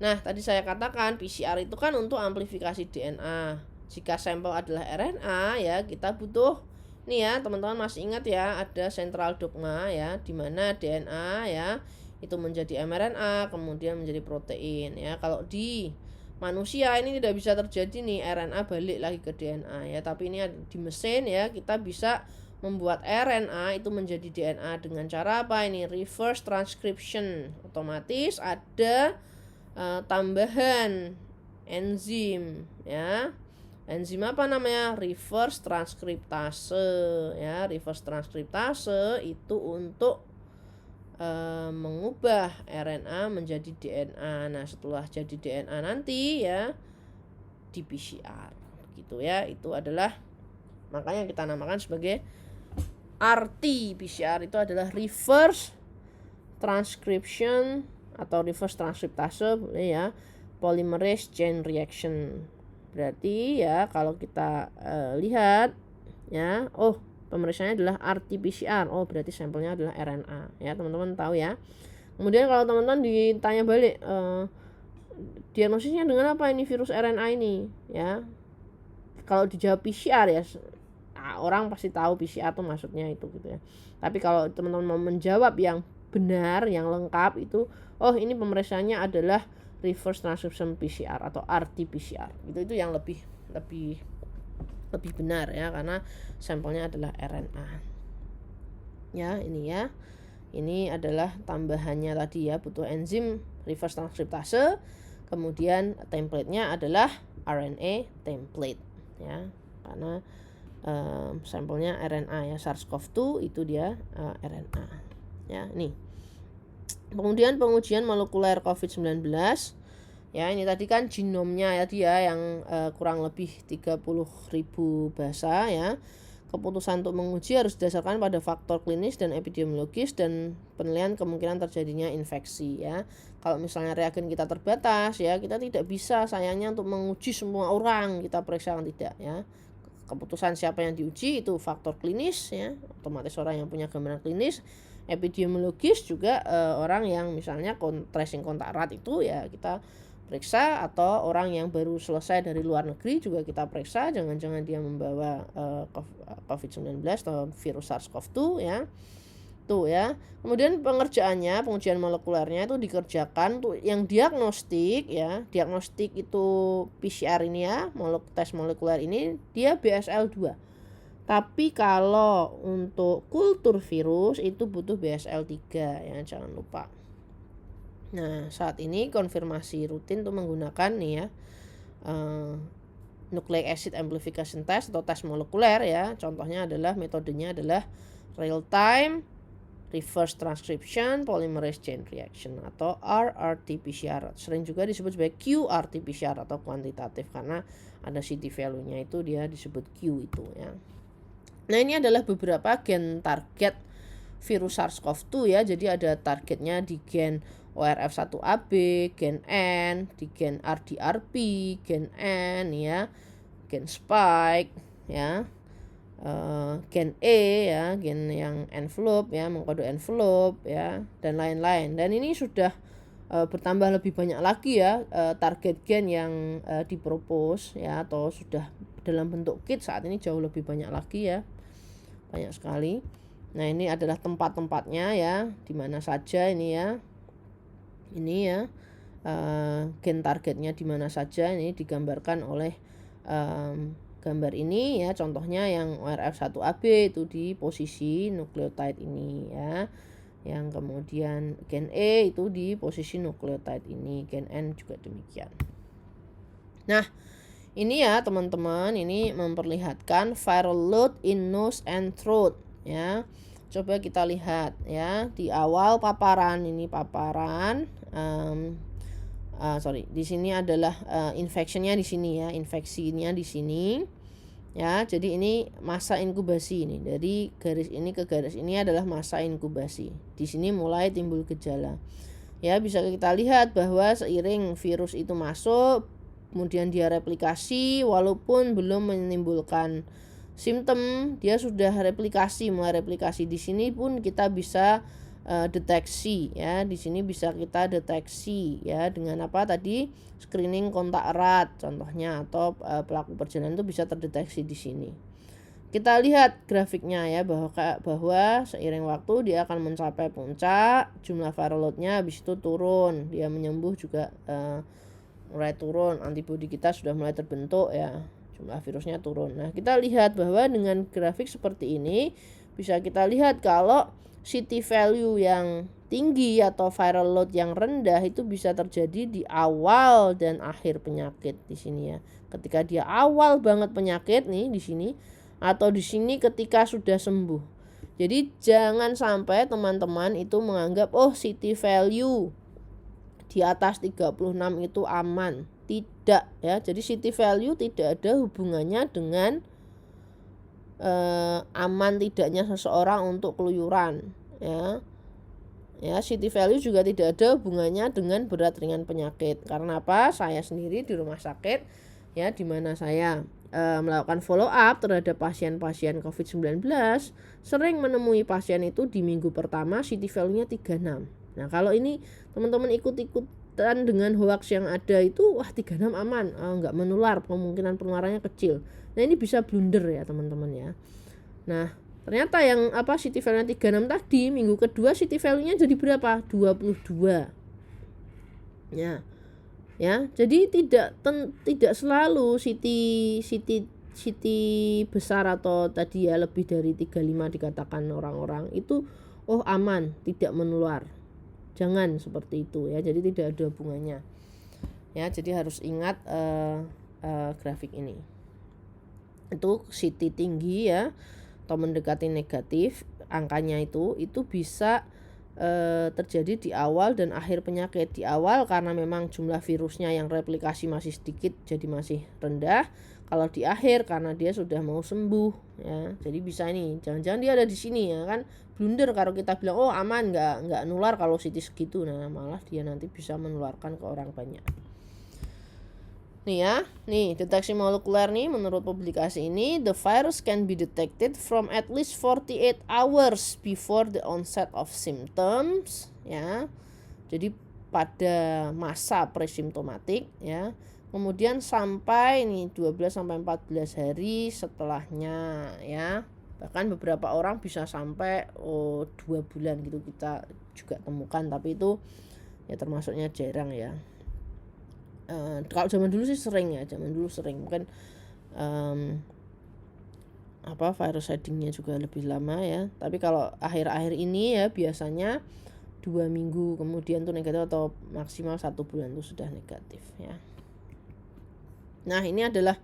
Nah, tadi saya katakan PCR itu kan untuk amplifikasi DNA. Jika sampel adalah RNA ya, kita butuh nih ya, teman-teman masih ingat ya, ada central dogma ya, di mana DNA ya itu menjadi mRNA kemudian menjadi protein ya. Kalau di manusia ini tidak bisa terjadi nih, RNA balik lagi ke DNA ya, tapi ini di mesin ya, kita bisa membuat RNA itu menjadi DNA dengan cara apa ini? Reverse transcription. Otomatis ada tambahan enzim ya. Enzim apa namanya? Reverse transkriptase ya. Reverse transkriptase itu untuk mengubah RNA menjadi DNA. Nah, setelah jadi DNA nanti ya di PCR gitu ya. Itu adalah, makanya kita namakan sebagai RT-PCR. Itu adalah reverse transcription atau reverse transkriptase boleh ya, polymerase chain reaction. Berarti ya kalau kita lihat ya, pemeriksaannya adalah RT-PCR. Berarti sampelnya adalah RNA ya, teman-teman tahu ya. Kemudian kalau teman-teman ditanya balik, diagnosisnya dengan apa ini virus RNA ini ya, kalau dijawab PCR ya, orang pasti tahu PCR itu maksudnya itu gitu ya. Tapi kalau teman-teman mau menjawab yang benar, yang lengkap itu, ini pemeriksaannya adalah reverse transcription PCR atau RT-PCR. Itu yang lebih benar ya, karena sampelnya adalah RNA. Ya, ini ya. Ini adalah tambahannya tadi ya, butuh enzim reverse transkriptase. Kemudian template-nya adalah RNA template ya. Karena sampelnya RNA ya, SARS-CoV-2 itu dia RNA. Ya, nih. Kemudian pengujian molekuler COVID-19 ya, ini tadi kan genomnya ya dia yang kurang lebih 30.000 bahasa ya. Keputusan untuk menguji harus didasarkan pada faktor klinis dan epidemiologis dan penilaian kemungkinan terjadinya infeksi ya. Kalau misalnya reagen kita terbatas ya, kita tidak bisa sayangnya untuk menguji semua orang, kita periksa tidak ya. Keputusan siapa yang diuji itu faktor klinis ya, otomatis orang yang punya gambaran klinis. Epidemiologis juga orang yang misalnya tracing kontak erat itu ya kita periksa, atau orang yang baru selesai dari luar negeri juga kita periksa, jangan-jangan dia membawa COVID-19 atau virus SARS-CoV-2 ya. Tuh ya. Kemudian pengujian molekulernya itu dikerjakan tuh yang diagnostik ya. Diagnostik itu PCR ini ya, tes molekuler ini dia BSL-2. Tapi kalau untuk kultur virus itu butuh BSL-3 ya, jangan lupa. Nah, saat ini konfirmasi rutin tuh menggunakan nih ya. Nucleic acid amplification test atau tes molekuler ya. Contohnya adalah metodenya adalah real time reverse transcription polymerase chain reaction atau RRT-PCR. Sering juga disebut sebagai QRT-PCR atau kuantitatif karena ada CT value-nya itu dia disebut Q itu ya. Nah, ini adalah beberapa gen target virus SARS-CoV-2 ya. Jadi ada targetnya di gen ORF1AB, gen N, di gen RDRP, gen N ya, gen spike ya. Gen E ya, gen yang envelope ya, mengkode envelope ya, dan lain-lain. Dan ini sudah bertambah lebih banyak lagi ya target gen yang dipropose ya, atau sudah dalam bentuk kit saat ini jauh lebih banyak lagi ya, banyak sekali. Nah, ini adalah tempat-tempatnya ya, di mana saja ini ya, gen targetnya di mana saja. Ini digambarkan oleh gambar ini ya, contohnya yang ORF1AB itu di posisi nukleotide ini ya, yang kemudian gen E itu di posisi nukleotide ini, gen N juga demikian. Nah, ini ya teman-teman, ini memperlihatkan viral load in nose and throat ya. Coba kita lihat ya, di awal paparan ini paparan di sini adalah infectionnya di sini ya, infeksinya di sini ya. Jadi ini masa inkubasi ini, dari garis ini ke garis ini adalah masa inkubasi. Di sini mulai timbul gejala ya. Bisa kita lihat bahwa seiring virus itu masuk, kemudian dia replikasi, walaupun belum menimbulkan simptom, dia sudah replikasi, mulai replikasi. Di sini pun kita bisa deteksi ya. Di sini bisa kita deteksi ya dengan apa tadi, screening kontak erat contohnya, atau pelaku perjalanan itu bisa terdeteksi di sini. Kita lihat grafiknya ya, bahwa seiring waktu dia akan mencapai puncak, jumlah viral load-nya habis itu turun, dia menyembuh juga mulai turun, antibodi kita sudah mulai terbentuk ya, jumlah virusnya turun. Nah, kita lihat bahwa dengan grafik seperti ini bisa kita lihat kalau CT value yang tinggi atau viral load yang rendah itu bisa terjadi di awal dan akhir penyakit di sini ya. Ketika dia awal banget penyakit nih di sini, atau di sini ketika sudah sembuh. Jadi jangan sampai teman-teman itu menganggap CT value di atas 36 itu aman. Tidak ya. Jadi CT value tidak ada hubungannya dengan aman tidaknya seseorang untuk keluyuran ya. CT value juga tidak ada hubungannya dengan berat ringan penyakit. Karena apa? Saya sendiri di rumah sakit ya, di mana saya melakukan follow up terhadap pasien-pasien COVID-19, sering menemui pasien itu di minggu pertama CT value-nya 36. Nah, kalau ini teman-teman ikut-ikutan dengan hoax yang ada itu, 36 aman, nggak menular, kemungkinan penularannya kecil. Nah, ini bisa blunder ya teman-teman ya. Nah, ternyata yang CT value-nya 36 tadi, minggu kedua CT value-nya jadi berapa? 22. Ya. Ya, jadi tidak selalu CT besar atau tadi ya lebih dari 35 dikatakan orang-orang itu aman, tidak menular. Jangan seperti itu ya. Jadi tidak ada hubungannya. Ya, jadi harus ingat grafik ini. Itu CT tinggi ya, atau mendekati negatif, angkanya itu bisa terjadi di awal dan akhir penyakit. Di awal karena memang jumlah virusnya yang replikasi masih sedikit, jadi masih rendah. Kalau di akhir karena dia sudah mau sembuh ya. Jadi bisa ini, jangan-jangan dia ada di sini ya kan. Blunder kalau kita bilang aman, nggak nular kalau CT segitu. Nah, malah dia nanti bisa menularkan ke orang banyak. Nih ya, deteksi molekuler nih menurut publikasi ini, the virus can be detected from at least 48 hours before the onset of symptoms ya. Jadi pada masa presimptomatik ya. Kemudian sampai 12 sampai 14 hari setelahnya ya. Bahkan beberapa orang bisa sampai 2 bulan gitu kita juga temukan, tapi itu ya termasuknya jarang ya. Kalau zaman dulu sih sering ya, mungkin virus sheddingnya juga lebih lama ya. Tapi kalau akhir-akhir ini ya biasanya 2 minggu kemudian tuh negatif, atau maksimal 1 bulan tuh sudah negatif ya. Nah, ini adalah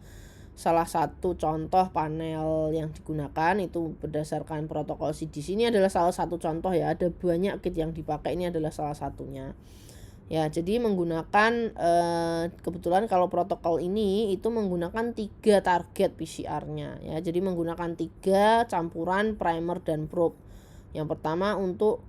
salah satu contoh panel yang digunakan, itu berdasarkan protokol CDC. Ini adalah salah satu contoh ya, ada banyak kit yang dipakai, ini adalah salah satunya. Ya, jadi menggunakan kebetulan kalau protokol ini itu menggunakan 3 target PCR-nya ya. Jadi menggunakan 3 campuran primer dan probe. Yang pertama untuk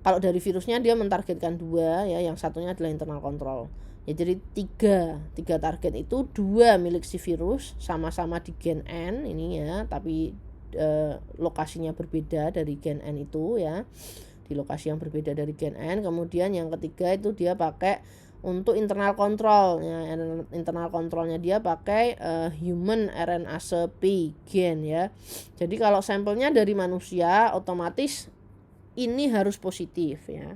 kalau dari virusnya dia mentargetkan 2 ya, yang satunya adalah internal control. Ya, jadi 3 target itu 2 milik si virus, sama-sama di gen N ini ya, tapi lokasinya berbeda dari gen N itu ya. Di lokasi yang berbeda dari gen N. Kemudian yang ketiga itu dia pakai untuk internal control ya, internal controlnya dia pakai human RNase-P gen ya. Jadi kalau sampelnya dari manusia otomatis ini harus positif ya.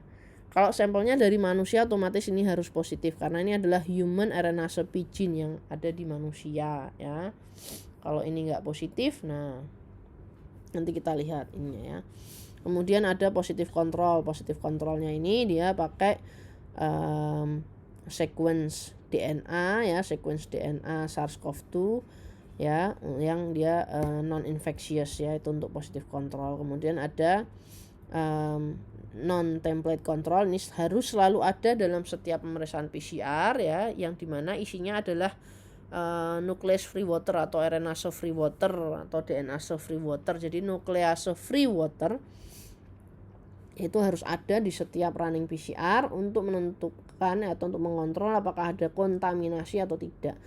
Kalau sampelnya dari manusia otomatis ini harus positif karena ini adalah human RNase-P gene yang ada di manusia ya. Kalau ini enggak positif, nah nanti kita lihat ininya ya. Kemudian ada positif kontrol. Positif kontrolnya ini dia pakai sequence DNA ya, sequence DNA SARS-CoV-2 ya, yang dia non infectious ya, itu untuk positif kontrol. Kemudian ada non template control, ini harus selalu ada dalam setiap pemeriksaan PCR ya, yang dimana isinya adalah nuclease free water atau RNase free water atau DNase free water. Jadi nuclease free water itu harus ada di setiap running PCR untuk menentukan atau untuk mengontrol apakah ada kontaminasi atau tidak.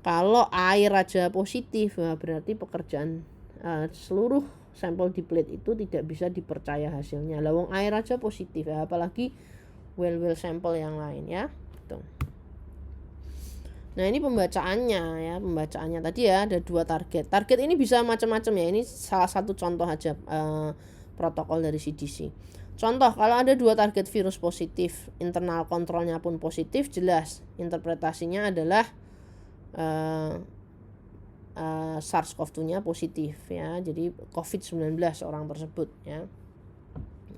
Kalau air aja positif, nah berarti pekerjaan seluruh sampel di plate itu tidak bisa dipercaya hasilnya. Lawang air aja positif ya, apalagi well sampel yang lain ya. Gitu. Nah, ini pembacaannya ya, pembacaannya tadi ya ada 2 target. Target ini bisa macam-macam ya. Ini salah satu contoh aja protokol dari CDC. Contoh, kalau ada 2 target virus positif, internal kontrolnya pun positif, jelas interpretasinya adalah SARS-CoV-2-nya positif ya. Jadi COVID-19 orang tersebut ya.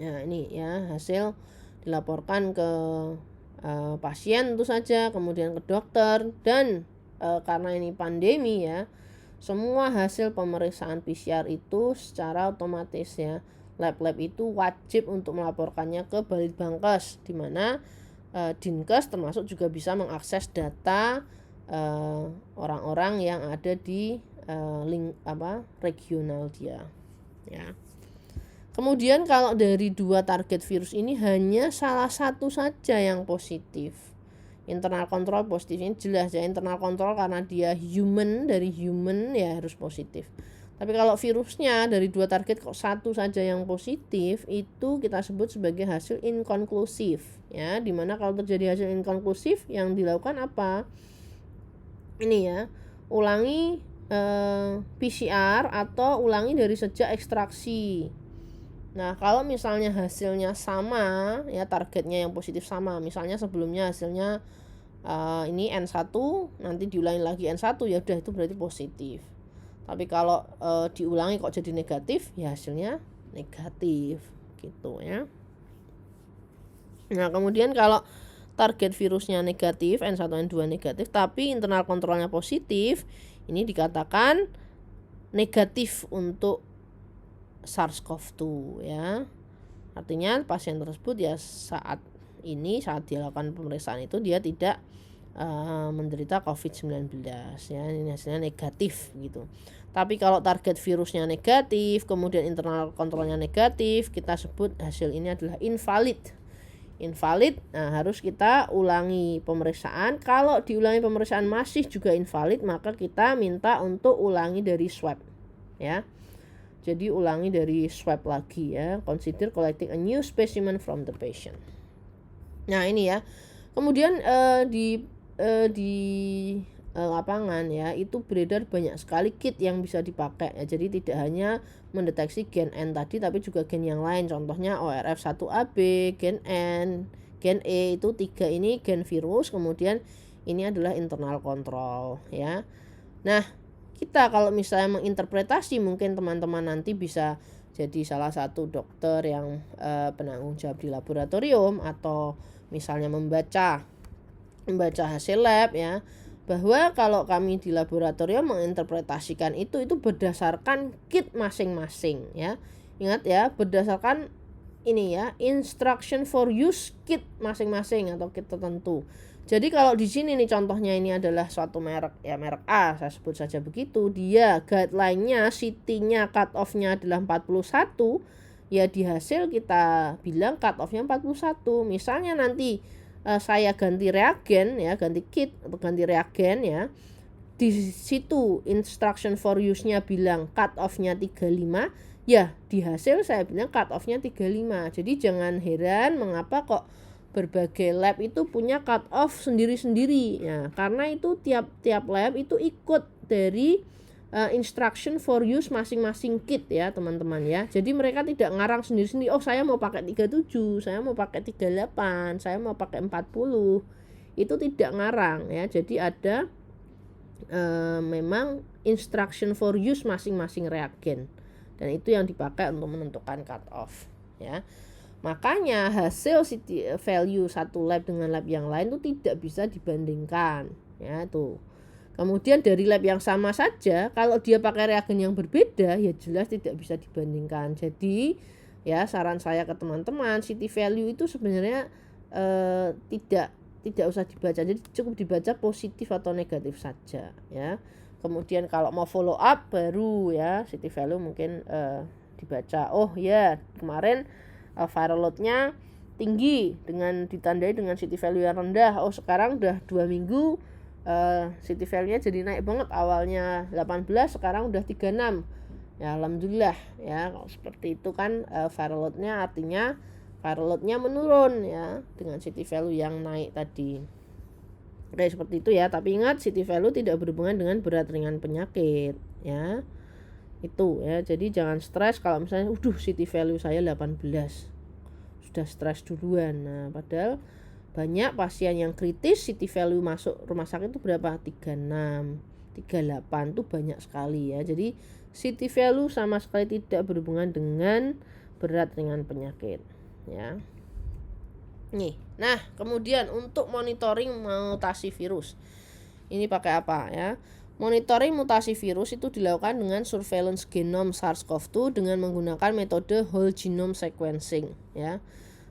Nah, ini ya hasil dilaporkan ke pasien tentu saja, kemudian ke dokter, dan karena ini pandemi ya, semua hasil pemeriksaan PCR itu secara otomatis ya, lab-lab itu wajib untuk melaporkannya ke Balitbangkes, di mana Dinkes termasuk juga bisa mengakses data orang-orang yang ada di regional dia ya. Kemudian kalau dari 2 target virus ini hanya salah satu saja yang positif, internal control positif, ini jelas ya, internal control karena dia human, dari human ya harus positif. Tapi kalau virusnya dari 2 target kok satu saja yang positif, itu kita sebut sebagai hasil inkonklusif ya. Dimana kalau terjadi hasil inkonklusif, yang dilakukan apa? Ini ya, ulangi PCR atau ulangi dari sejak ekstraksi. Nah, kalau misalnya hasilnya sama ya, targetnya yang positif sama, misalnya sebelumnya hasilnya ini N1, nanti diulangi lagi N1, ya udah itu berarti positif. Tapi kalau diulangi kok jadi negatif, ya hasilnya negatif gitu ya. Nah, kemudian kalau target virusnya negatif, N1, N2 negatif, tapi internal kontrolnya positif, ini dikatakan negatif untuk SARS-CoV-2 ya. Artinya pasien tersebut ya saat dilakukan pemeriksaan itu dia tidak menderita COVID-19 ya, ini hasilnya negatif gitu. Tapi kalau target virusnya negatif, kemudian internal kontrolnya negatif, kita sebut hasil ini adalah invalid. Nah harus kita ulangi pemeriksaan. Kalau diulangi pemeriksaan masih juga invalid, maka kita minta untuk ulangi dari swab ya. Jadi ulangi dari swab lagi ya. Consider collecting a new specimen from the patient. Nah, ini ya. Kemudian di lapangan ya, itu beredar banyak sekali kit yang bisa dipakai ya. Jadi tidak hanya mendeteksi gen N tadi tapi juga gen yang lain, contohnya ORF1AB, gen N, gen E, itu 3 ini gen virus, kemudian ini adalah internal control ya. Nah, kita kalau misalnya menginterpretasi, mungkin teman-teman nanti bisa jadi salah satu dokter yang penanggung jawab di laboratorium, atau misalnya membaca hasil lab ya, bahwa kalau kami di laboratorium menginterpretasikan itu berdasarkan kit masing-masing ya. Ingat ya, berdasarkan ini ya, instruction for use kit masing-masing atau kit tertentu. Jadi kalau di sini nih contohnya ini adalah suatu merek ya, merek A, saya sebut saja begitu, dia guideline-nya, CT-nya, cut off-nya adalah 41, ya di hasil kita bilang cut off-nya 41. Misalnya nanti saya ganti reagen ya, ganti kit atau ganti reagen ya, di situ instruction for use-nya bilang cut off-nya 35, ya di hasil saya bilang cut off-nya 35. Jadi jangan heran mengapa kok berbagai lab itu punya cut off sendiri-sendiri ya, karena itu tiap lab itu ikut dari instruction for use masing-masing kit ya teman-teman ya. Jadi mereka tidak ngarang sendiri-sendiri, oh saya mau pakai 37, saya mau pakai 38, saya mau pakai 40. Itu tidak ngarang ya. Jadi ada memang instruction for use masing-masing reagen, dan itu yang dipakai untuk menentukan cut off ya. Makanya hasil CT value satu lab dengan lab yang lain itu tidak bisa dibandingkan ya tuh. Kemudian dari lab yang sama saja, kalau dia pakai reagen yang berbeda, ya jelas tidak bisa dibandingkan. Jadi ya saran saya ke teman-teman, CT value itu sebenarnya tidak usah dibaca. Jadi cukup dibaca positif atau negatif saja ya. Kemudian kalau mau follow up baru ya CT value mungkin dibaca. Oh ya, kemarin viral load-nya tinggi dengan ditandai dengan CT value yang rendah. Oh sekarang udah 2 minggu CT value-nya jadi naik banget, awalnya 18 sekarang udah 36 ya, alhamdulillah ya. Kalau seperti itu kan viral load-nya artinya viral load-nya menurun ya dengan CT value yang naik tadi. Oke, seperti itu ya. Tapi ingat, CT value tidak berhubungan dengan berat ringan penyakit ya. Itu ya, jadi jangan stres kalau misalnya CT value saya 18, sudah stres duluan. Nah padahal banyak pasien yang kritis CT value masuk rumah sakit itu berapa? 36, 38 tuh banyak sekali ya. Jadi CT value sama sekali tidak berhubungan dengan berat ringan penyakit ya. Nih, nah kemudian untuk monitoring mutasi virus ini pakai apa ya? Monitoring mutasi virus itu dilakukan dengan surveillance genome SARS-CoV-2 dengan menggunakan metode whole genome sequencing ya.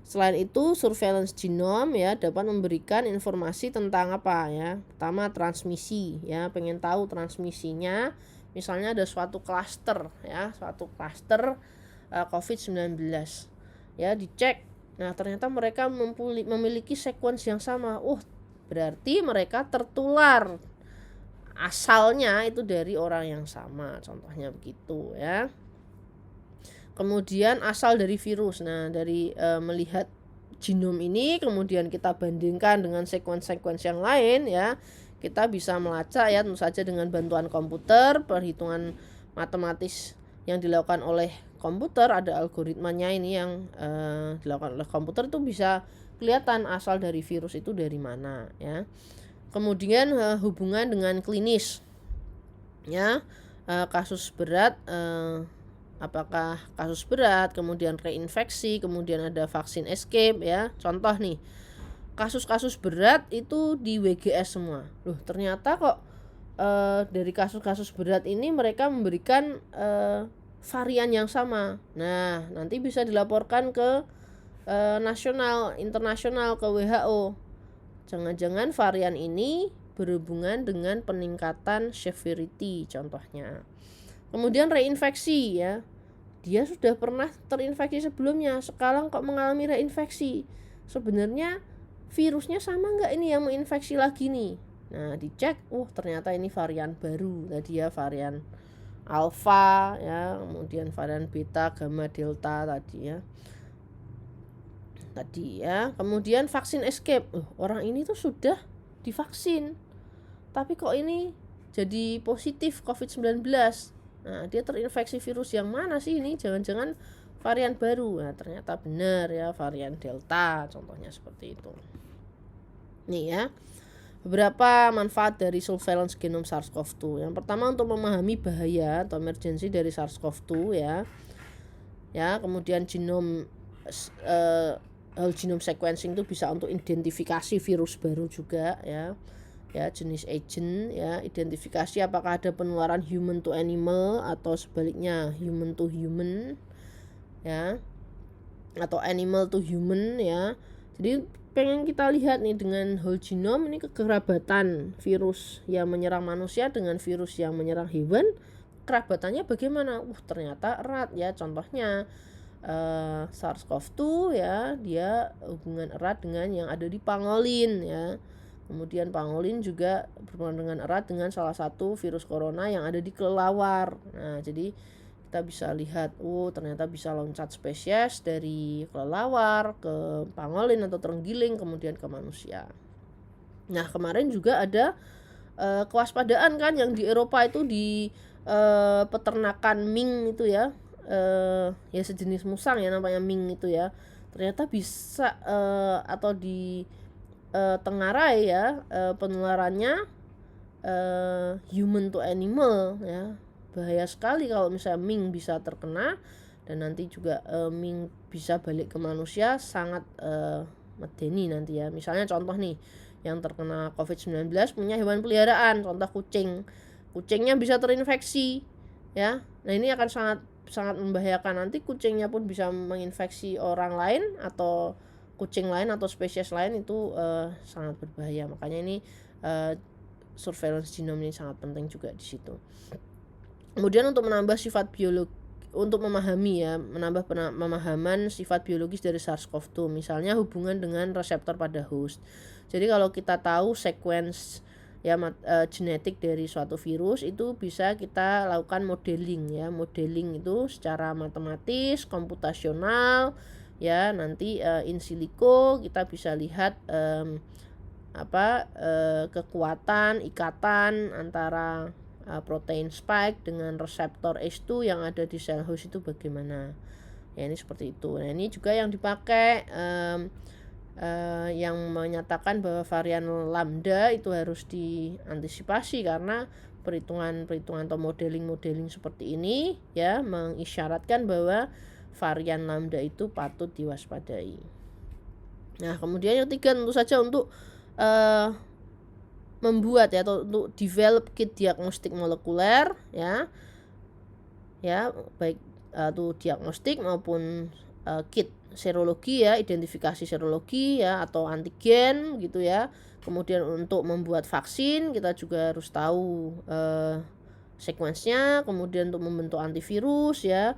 Selain itu, surveillance genome ya dapat memberikan informasi tentang apa ya? Pertama, transmisi ya, pengen tahu transmisinya. Misalnya ada suatu klaster ya, COVID-19 ya, dicek. Nah, ternyata mereka memiliki sequence yang sama. Berarti mereka tertular. Asalnya itu dari orang yang sama, contohnya begitu ya. Kemudian asal dari virus. Nah, dari melihat genom ini kemudian kita bandingkan dengan sequence yang lain ya. Kita bisa melacak ya, tentu saja dengan bantuan komputer, perhitungan matematis yang dilakukan oleh komputer, ada algoritmanya ini yang dilakukan oleh komputer, itu bisa kelihatan asal dari virus itu dari mana ya. Kemudian hubungan dengan klinis ya, kasus berat, apakah kasus berat, kemudian reinfeksi, kemudian ada vaksin escape ya. Contoh nih, kasus-kasus berat itu di WGS semua. Ternyata kok dari kasus-kasus berat ini mereka memberikan varian yang sama. Nah, nanti bisa dilaporkan ke nasional, internasional, ke WHO. Jangan-jangan varian ini berhubungan dengan peningkatan severity contohnya. Kemudian reinfeksi ya, dia sudah pernah terinfeksi sebelumnya, sekarang kok mengalami reinfeksi. Sebenarnya virusnya sama nggak ini yang menginfeksi lagi nih? Nah dicek, ternyata ini varian baru tadi ya, varian alpha ya, kemudian varian beta, gamma, delta tadi ya. Kemudian vaksin escape, orang ini tuh sudah divaksin tapi kok ini jadi positif COVID-19. Nah, dia terinfeksi virus yang mana sih ini? Jangan-jangan varian baru. Nah, ternyata benar ya, varian Delta contohnya seperti itu. Nih ya, beberapa manfaat dari surveillance genome SARS-CoV-2. Yang pertama, untuk memahami bahaya atau emergensi dari SARS-CoV-2 ya. Ya, kemudian whole genome sequencing itu bisa untuk identifikasi virus baru juga ya. Ya, jenis agent ya, identifikasi apakah ada penularan human to animal atau sebaliknya human to human ya, atau animal to human ya. Jadi pengen kita lihat nih dengan whole genome ini kekerabatan virus yang menyerang manusia dengan virus yang menyerang hewan, kerabatannya bagaimana? Ternyata erat ya. Contohnya SARS-CoV-2 ya, dia hubungan erat dengan yang ada di pangolin ya. Kemudian pangolin juga berhubungan dengan erat dengan salah satu virus corona yang ada di kelelawar. Nah, jadi kita bisa lihat, ternyata bisa loncat spesies dari kelelawar ke pangolin atau terenggiling kemudian ke manusia. Nah, kemarin juga ada kewaspadaan kan yang di Eropa itu di peternakan mink itu ya. Ya sejenis musang ya namanya mink itu ya. Ternyata bisa atau di Tenggarai ya, penularannya human to animal ya. Bahaya sekali kalau misalnya mink bisa terkena dan nanti juga mink bisa balik ke manusia, sangat medeni nanti ya. Misalnya contoh nih, yang terkena COVID-19 punya hewan peliharaan, contoh kucingnya bisa terinfeksi ya. Nah, ini akan sangat membahayakan, nanti kucingnya pun bisa menginfeksi orang lain atau kucing lain atau spesies lain, itu sangat berbahaya. Makanya ini surveillance genome ini sangat penting juga di situ. Kemudian untuk menambah sifat biologi, untuk memahami ya, menambah pemahaman sifat biologis dari SARS-CoV-2, misalnya hubungan dengan reseptor pada host. Jadi kalau kita tahu sequence ya genetik dari suatu virus, itu bisa kita lakukan modeling ya. Modeling itu secara matematis, komputasional ya, nanti in silico kita bisa lihat kekuatan ikatan antara protein spike dengan reseptor ACE2 yang ada di sel host itu bagaimana ya. Ini seperti itu. Nah, ini juga yang dipakai yang menyatakan bahwa varian lambda itu harus diantisipasi, karena perhitungan atau modeling seperti ini ya mengisyaratkan bahwa varian lambda itu patut diwaspadai. Nah, kemudian yang ketiga tentu saja untuk membuat ya, atau untuk develop kit diagnostik molekuler ya baik itu diagnostik maupun kit serologi ya, identifikasi serologi ya atau antigen gitu ya. Kemudian untuk membuat vaksin kita juga harus tahu sequence-nya. Kemudian untuk membentuk antivirus ya,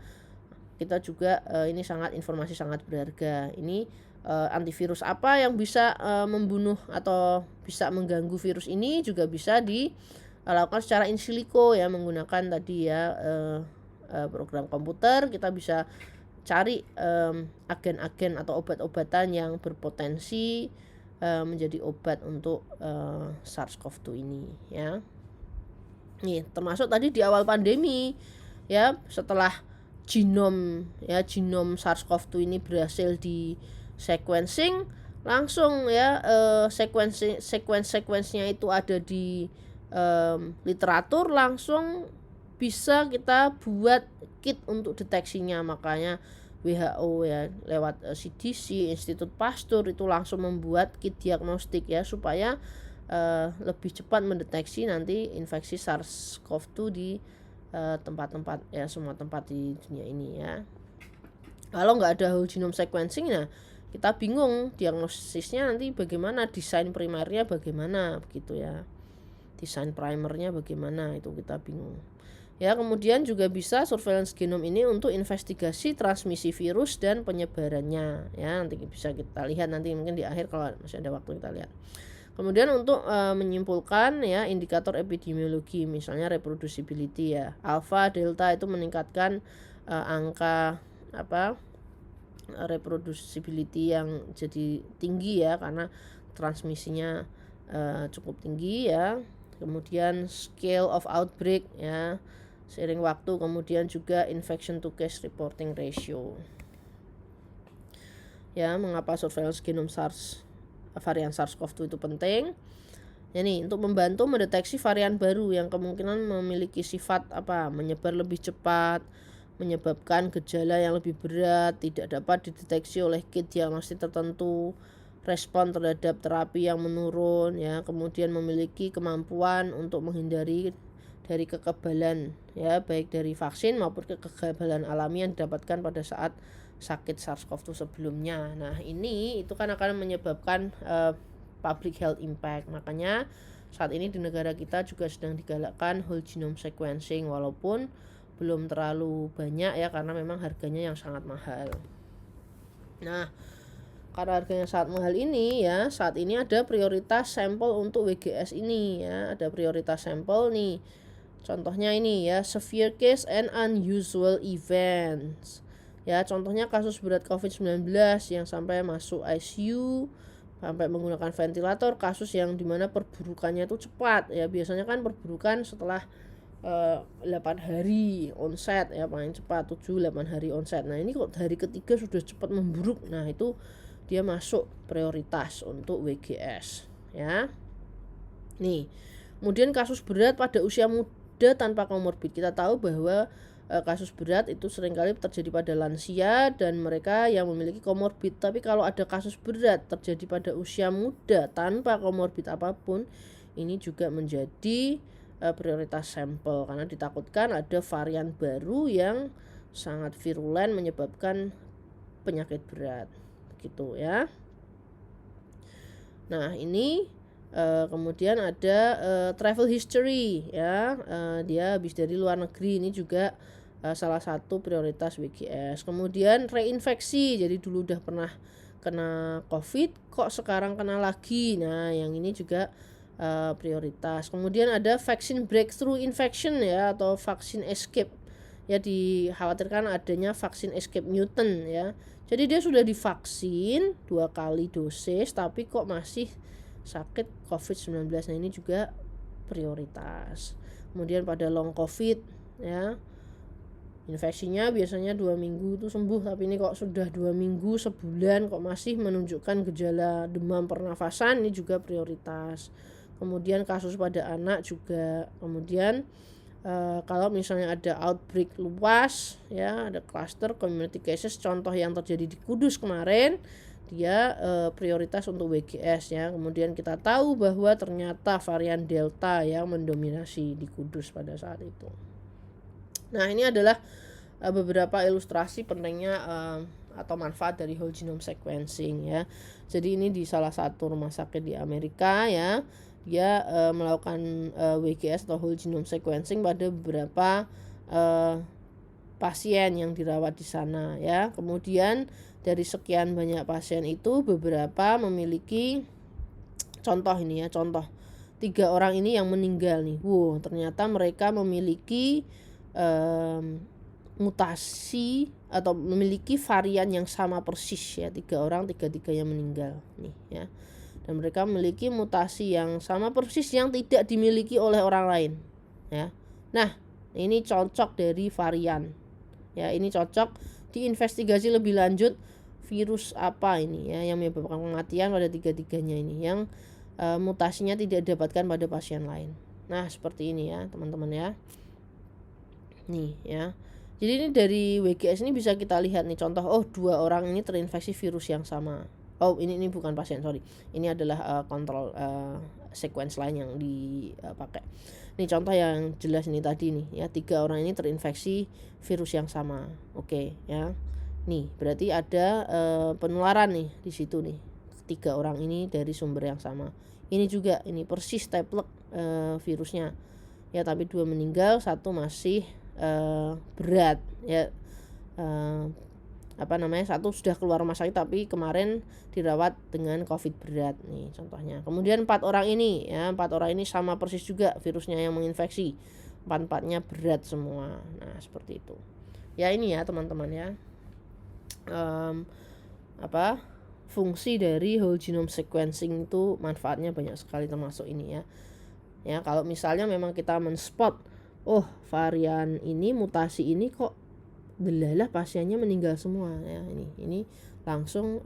kita juga ini informasi sangat berharga. Ini antivirus apa yang bisa membunuh atau bisa mengganggu virus ini juga bisa dilakukan secara in silico ya, menggunakan tadi ya program komputer. Kita bisa cari agen-agen atau obat-obatan yang berpotensi menjadi obat untuk SARS-CoV-2 ini ya. Nih, termasuk tadi di awal pandemi ya, setelah genom SARS-CoV-2 ini berhasil di sequencing, langsung ya sequence-nya itu ada di literatur, langsung bisa kita buat kit untuk deteksinya. Makanya WHO ya lewat CDC, Institut Pasteur itu langsung membuat kit diagnostik ya, supaya lebih cepat mendeteksi nanti infeksi SARS-CoV-2 di tempat-tempat ya, semua tempat di dunia ini ya. Kalau nggak ada whole genome sequencing, nah kita bingung diagnosisnya nanti bagaimana, desain primernya bagaimana begitu ya, desain primernya bagaimana, itu kita bingung ya. Kemudian juga bisa surveillance genome ini untuk investigasi transmisi virus dan penyebarannya ya, nanti bisa kita lihat nanti mungkin di akhir kalau masih ada waktu kita lihat. Kemudian untuk menyimpulkan ya indikator epidemiologi, misalnya reproducibility ya, alpha, delta itu meningkatkan angka reproducibility yang jadi tinggi ya, karena transmisinya cukup tinggi ya. kemudian scale of outbreak ya, seiring waktu, kemudian juga infection to case reporting ratio. Ya, mengapa surveillance genome varian SARS-CoV-2 itu penting? Ya nih, untuk membantu mendeteksi varian baru yang kemungkinan memiliki sifat menyebar lebih cepat, menyebabkan gejala yang lebih berat, tidak dapat dideteksi oleh kit diagnostik tertentu, respon terhadap terapi yang menurun ya, kemudian memiliki kemampuan untuk menghindari dari kekebalan ya, baik dari vaksin maupun kekebalan alami yang didapatkan pada saat sakit SARS-CoV-2 sebelumnya. Nah, ini itu kan akan menyebabkan public health impact. Makanya saat ini di negara kita juga sedang digalakkan whole genome sequencing, walaupun belum terlalu banyak ya, karena memang harganya yang sangat mahal. Nah, karena harganya sangat mahal ini ya, saat ini ada prioritas sampel untuk WGS ini ya, ada prioritas sampel nih. Contohnya ini ya, severe case and unusual events. Ya, contohnya kasus berat COVID-19 yang sampai masuk ICU, sampai menggunakan ventilator, kasus yang dimana perburukannya itu cepat ya, biasanya kan perburukan setelah 8 hari onset ya, paling cepat 7-8 hari onset. Nah, ini kok hari ketiga sudah cepat memburuk. Nah, itu dia masuk prioritas untuk WGS ya. Nih, kemudian kasus berat pada usia muda tanpa komorbid. Kita tahu bahwa kasus berat itu seringkali terjadi pada lansia dan mereka yang memiliki komorbid. Tapi kalau ada kasus berat terjadi pada usia muda tanpa komorbid apapun, ini juga menjadi prioritas sampel, karena ditakutkan ada varian baru yang sangat virulen menyebabkan penyakit berat gitu ya. Nah, ini kemudian ada travel history ya, dia habis dari luar negeri, ini juga salah satu prioritas WGS. Kemudian reinfeksi, jadi dulu udah pernah kena COVID kok sekarang kena lagi. Nah, yang ini juga prioritas. Kemudian ada vaksin breakthrough infection ya, atau vaksin escape ya, dikhawatirkan adanya vaksin escape mutant ya. Jadi dia sudah divaksin 2 kali dosis tapi kok masih sakit COVID-19. Nah, ini juga prioritas. Kemudian pada long COVID ya, infeksinya biasanya 2 minggu itu sembuh, tapi ini kok sudah 2 minggu, sebulan kok masih menunjukkan gejala demam pernafasan, ini juga prioritas. Kemudian kasus pada anak juga. Kemudian kalau misalnya ada outbreak luas ya, ada cluster community cases, contoh yang terjadi di Kudus kemarin, dia prioritas untuk WGS ya. Kemudian kita tahu bahwa ternyata varian Delta yang mendominasi di Kudus pada saat itu. Nah, ini adalah beberapa ilustrasi pentingnya atau manfaat dari whole genome sequencing ya. Jadi ini di salah satu rumah sakit di Amerika ya, dia melakukan WGS atau whole genome sequencing pada beberapa pasien yang dirawat di sana ya. Kemudian dari sekian banyak pasien itu beberapa memiliki contoh ini ya, contoh 3 orang ini yang meninggal nih. Ternyata mereka memiliki mutasi atau memiliki varian yang sama persis ya, 3 orang, 3-3 yang meninggal nih ya. Dan mereka memiliki mutasi yang sama persis yang tidak dimiliki oleh orang lain ya. Nah, ini cocok dari varian ya, ini cocok diinvestigasi lebih lanjut virus apa ini ya yang menyebabkan kematian pada 3-3-nya ini, yang mutasinya tidak didapatkan pada pasien lain. Nah, seperti ini ya teman-teman ya. Nih ya, jadi ini dari WGS ini bisa kita lihat nih contoh, 2 orang ini terinfeksi virus yang sama. Ini bukan pasien, sorry, ini adalah kontrol sequence lain yang dipakai. Ini contoh yang jelas ini tadi nih ya, 3 orang ini terinfeksi virus yang sama. Oke ya, nih berarti ada penularan nih di situ nih, 3 orang ini dari sumber yang sama. Ini juga ini persis teplek virusnya ya, tapi 2 meninggal, 1 masih berat ya, 1 sudah keluar rumah sakit tapi kemarin dirawat dengan COVID berat nih contohnya. Kemudian 4 orang ini ya, 4 orang ini sama persis juga virusnya yang menginfeksi, 4-4-nya berat semua. Nah, seperti itu ya. Ini ya teman-teman ya, fungsi dari whole genome sequencing itu manfaatnya banyak sekali, termasuk ini ya. Ya, kalau misalnya memang kita men-spot, oh varian ini, mutasi ini kok delalah pasiennya meninggal semua ya, ini langsung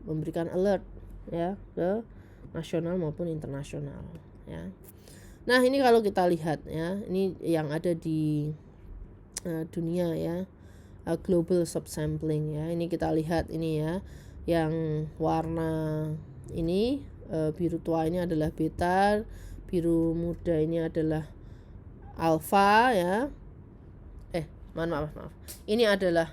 memberikan alert ya ke nasional maupun internasional ya. Nah, ini kalau kita lihat ya, ini yang ada di dunia ya, global subsampling ya. Ini kita lihat ini ya, yang warna ini biru tua ini adalah beta, biru muda ini adalah alfa ya. Maaf. Ini adalah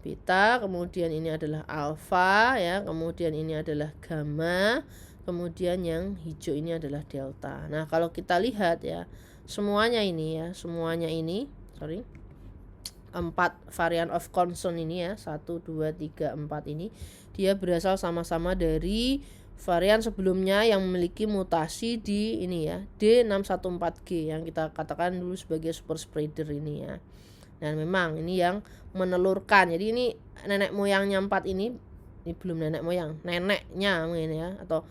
beta, kemudian ini adalah alfa ya, kemudian ini adalah gamma, kemudian yang hijau ini adalah delta. Nah, kalau kita lihat ya, semuanya ini 4 varian of concern ini ya, 1, 2, 3, 4 ini dia berasal sama-sama dari varian sebelumnya yang memiliki mutasi di ini ya, D614G yang kita katakan dulu sebagai super spreader ini ya. Dan memang ini yang menelurkan. Jadi ini nenek moyangnya 4 ini belum nenek moyang, neneknya mungkin ya, atau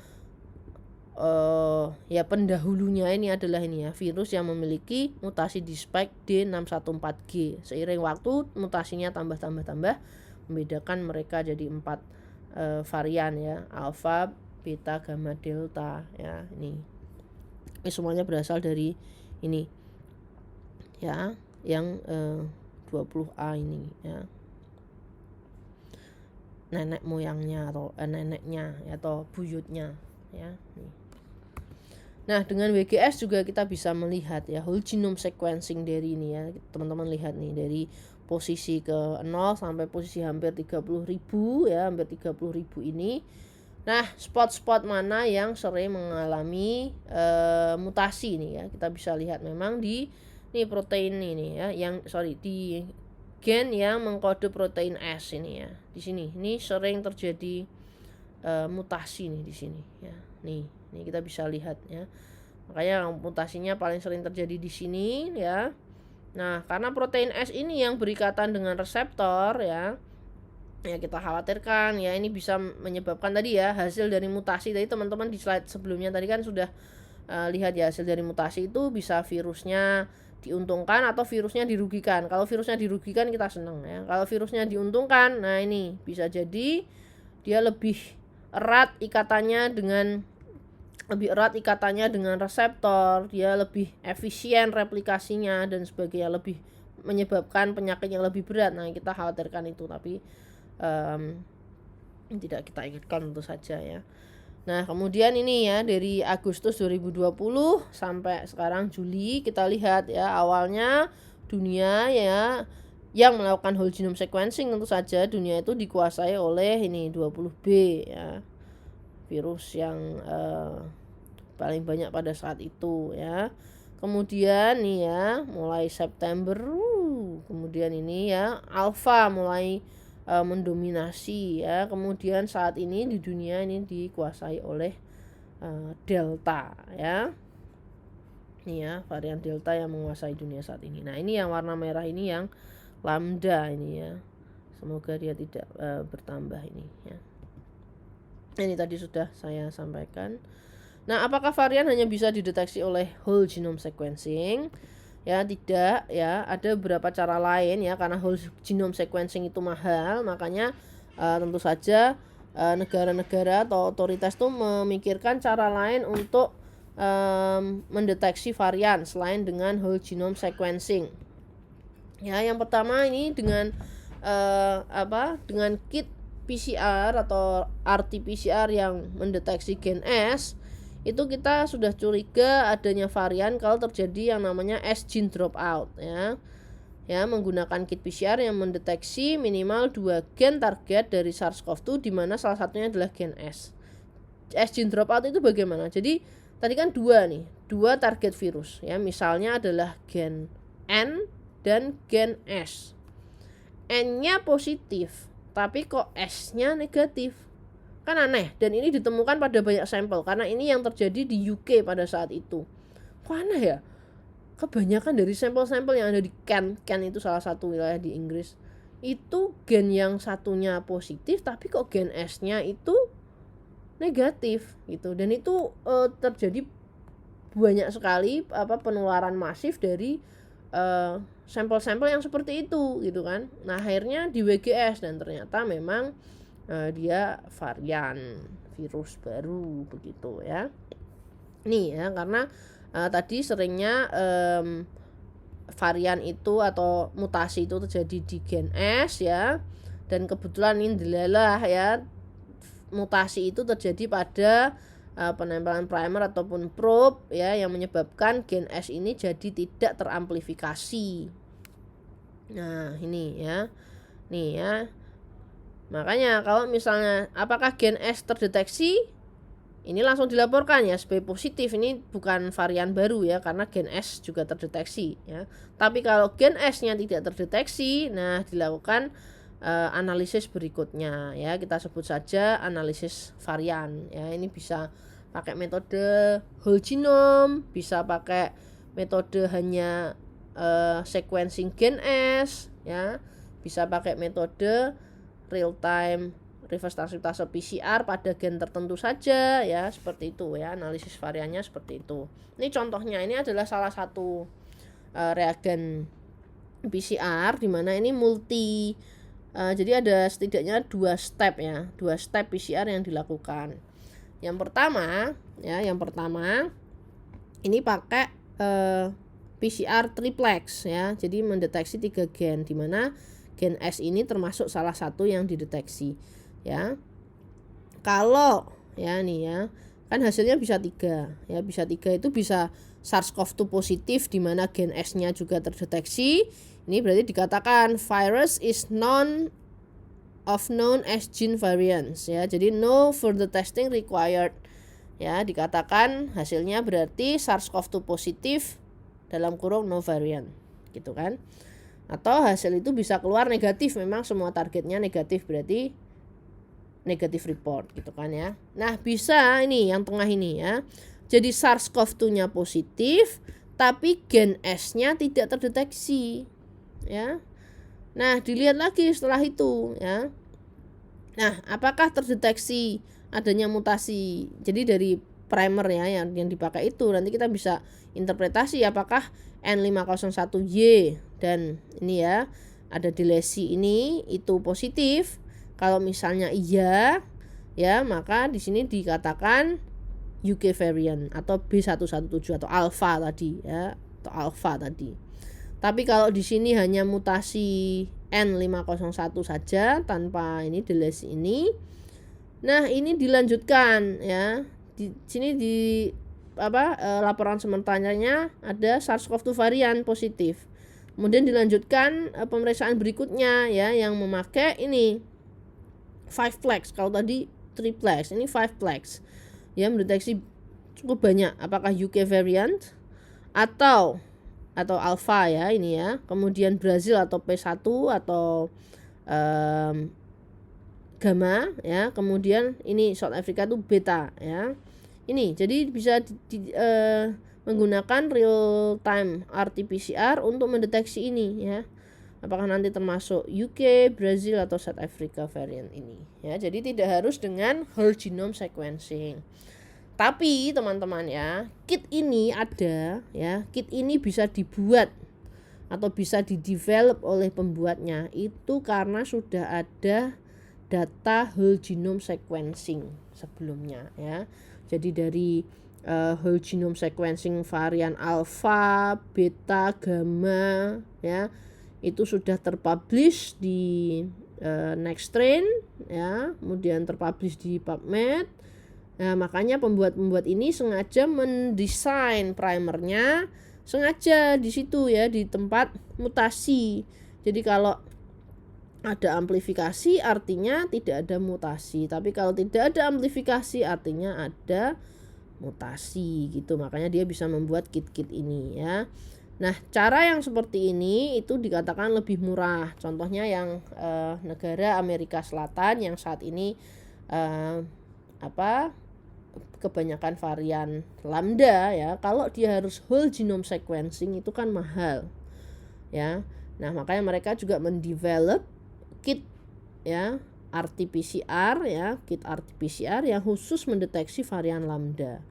ya pendahulunya ini adalah ini ya, virus yang memiliki mutasi di spike D614G. Seiring waktu mutasinya tambah, membedakan mereka jadi 4 varian ya, alfa, beta, gamma, delta ya. Ini semuanya berasal dari ini ya, yang 20A ini ya, nenek moyangnya atau neneknya atau buyutnya ya. Nah, dengan WGS juga kita bisa melihat ya whole genome sequencing dari ini ya. Teman-teman lihat nih, dari posisi ke 0 sampai posisi hampir 30.000 ya, hampir 30.000 ini. Nah, spot-spot mana yang sering mengalami mutasi nih ya. Kita bisa lihat memang di protein ini ya, di gen yang mengkode protein S ini ya. Di sini ini sering terjadi mutasi nih di sini ya. Nih kita bisa lihat ya. Makanya mutasinya paling sering terjadi di sini ya. Nah, karena protein S ini yang berikatan dengan reseptor ya, kita khawatirkan ya ini bisa menyebabkan tadi ya, hasil dari mutasi tadi teman-teman di slide sebelumnya tadi kan sudah lihat ya, hasil dari mutasi itu bisa virusnya diuntungkan atau virusnya dirugikan. Kalau virusnya dirugikan kita senang ya. Kalau virusnya diuntungkan, nah ini bisa jadi dia lebih erat ikatannya dengan reseptor, dia lebih efisien replikasinya dan sebagainya, lebih menyebabkan penyakit yang lebih berat. Nah, kita khawatirkan itu, tapi tidak kita ingatkan tentu saja ya. Nah, kemudian ini ya, dari Agustus 2020 sampai sekarang Juli, kita lihat ya, awalnya dunia ya yang melakukan whole genome sequencing, tentu saja dunia itu dikuasai oleh ini 20B ya, virus yang paling banyak pada saat itu ya. Kemudian nih ya, mulai September kemudian ini ya alpha mulai mendominasi ya. Kemudian saat ini di dunia ini dikuasai oleh delta ya. Ini ya, varian delta yang menguasai dunia saat ini. Nah, ini yang warna merah ini yang lambda ini ya. Semoga dia tidak bertambah ini ya. Ini tadi sudah saya sampaikan. Nah, apakah varian hanya bisa dideteksi oleh whole genome sequencing? Ya, tidak ya, ada beberapa cara lain ya, karena whole genome sequencing itu mahal, makanya tentu saja negara-negara atau otoritas itu memikirkan cara lain untuk mendeteksi varian selain dengan whole genome sequencing. Ya, yang pertama ini dengan dengan kit PCR atau RT-PCR yang mendeteksi gen S, itu kita sudah curiga adanya varian kalau terjadi yang namanya S gene dropout ya. Ya, menggunakan kit PCR yang mendeteksi minimal 2 gen target dari SARS-CoV-2 di mana salah satunya adalah gen S. S gene dropout itu bagaimana? Jadi tadi kan 2 target virus ya, misalnya adalah gen N dan gen S. N-nya positif, tapi kok S-nya negatif. Kan aneh, dan ini ditemukan pada banyak sampel karena ini yang terjadi di UK pada saat itu. Kok aneh ya? Kebanyakan dari sampel-sampel yang ada di Kent itu salah satu wilayah di Inggris, itu gen yang satunya positif tapi kok gen S-nya itu negatif gitu. Dan itu terjadi banyak sekali penularan masif dari sampel-sampel yang seperti itu gitu kan. Nah akhirnya di WGS dan ternyata memang dia varian virus baru begitu ya. Nih ya, karena tadi seringnya varian itu atau mutasi itu terjadi di gen S ya, dan kebetulan ini dilalah ya, mutasi itu terjadi pada penempelan primer ataupun probe ya, yang menyebabkan gen S ini jadi tidak teramplifikasi. Nah ini ya, nih ya, makanya kalau misalnya apakah gen S terdeteksi, ini langsung dilaporkan ya sebagai positif, ini bukan varian baru ya, karena gen S juga terdeteksi ya. Tapi kalau gen S-nya tidak terdeteksi, nah dilakukan analisis berikutnya ya, kita sebut saja analisis varian ya. Ini bisa pakai metode whole genome, bisa pakai metode hanya sequencing gen S ya, bisa pakai metode real time reverse transkriptase PCR pada gen tertentu saja ya, seperti itu ya, analisis variannya seperti itu. Ini contohnya, ini adalah salah satu reagen PCR di mana ini multi, jadi ada setidaknya 2 step ya, 2 step PCR yang dilakukan. Yang pertama ini pakai PCR triplex ya, jadi mendeteksi 3 gen, di mana gen S ini termasuk salah satu yang dideteksi ya. Kalau ya nih ya, kan hasilnya bisa 3 ya, bisa 3 itu bisa SARS-CoV-2 positif di mana gen S-nya juga terdeteksi. Ini berarti dikatakan virus is known as gene variants ya. Jadi no further testing required ya, dikatakan hasilnya berarti SARS-CoV-2 positif dalam kurung no variant gitu kan. Atau hasil itu bisa keluar negatif, memang semua targetnya negatif, berarti negatif report gitu kan ya. Nah bisa ini yang tengah ini ya, jadi SARS-CoV-2 nya positif tapi gen S-nya tidak terdeteksi ya. Nah dilihat lagi setelah itu ya, nah apakah terdeteksi adanya mutasi. Jadi dari primer ya yang dipakai itu nanti kita bisa interpretasi apakah N501Y dan ini ya ada delesi ini itu positif. Kalau misalnya iya ya, maka di sini dikatakan UK variant atau B117 atau alpha tadi ya, atau alpha tadi. Tapi kalau di sini hanya mutasi N501 saja tanpa ini delesi ini, nah ini dilanjutkan ya. Di sini di laporan sementaranya ada SARS-CoV-2 varian positif. Kemudian dilanjutkan pemeriksaan berikutnya ya, yang memakai ini 5-plex. Kalau tadi 3-plex, ini 5-plex. Ya, mendeteksi cukup banyak apakah UK variant atau alpha ya ini ya. Kemudian Brazil atau P1 atau gamma ya. Kemudian ini South Africa itu beta ya. Ini jadi bisa menggunakan real time RT-PCR untuk mendeteksi ini ya, apakah nanti termasuk UK, Brazil atau South Africa variant ini ya. Jadi tidak harus dengan whole genome sequencing. Tapi teman-teman ya, kit ini ada ya, kit ini bisa dibuat atau bisa didevelop oleh pembuatnya itu karena sudah ada data whole genome sequencing sebelumnya ya. Jadi dari whole genome sequencing varian alpha, beta, gamma ya, itu sudah terpublish di Nextstrain ya, kemudian terpublish di PubMed. Nah, makanya pembuat ini sengaja mendesain primernya sengaja di situ ya, di tempat mutasi. Jadi kalau ada amplifikasi artinya tidak ada mutasi, tapi kalau tidak ada amplifikasi artinya ada mutasi gitu. Makanya dia bisa membuat kit-kit ini ya. Nah, cara yang seperti ini itu dikatakan lebih murah. Contohnya yang negara Amerika Selatan yang saat ini kebanyakan varian lambda ya. Kalau dia harus whole genome sequencing itu kan mahal ya. Nah, makanya mereka juga mendevelop kit ya, RT-PCR ya, kit RT-PCR yang khusus mendeteksi varian lambda.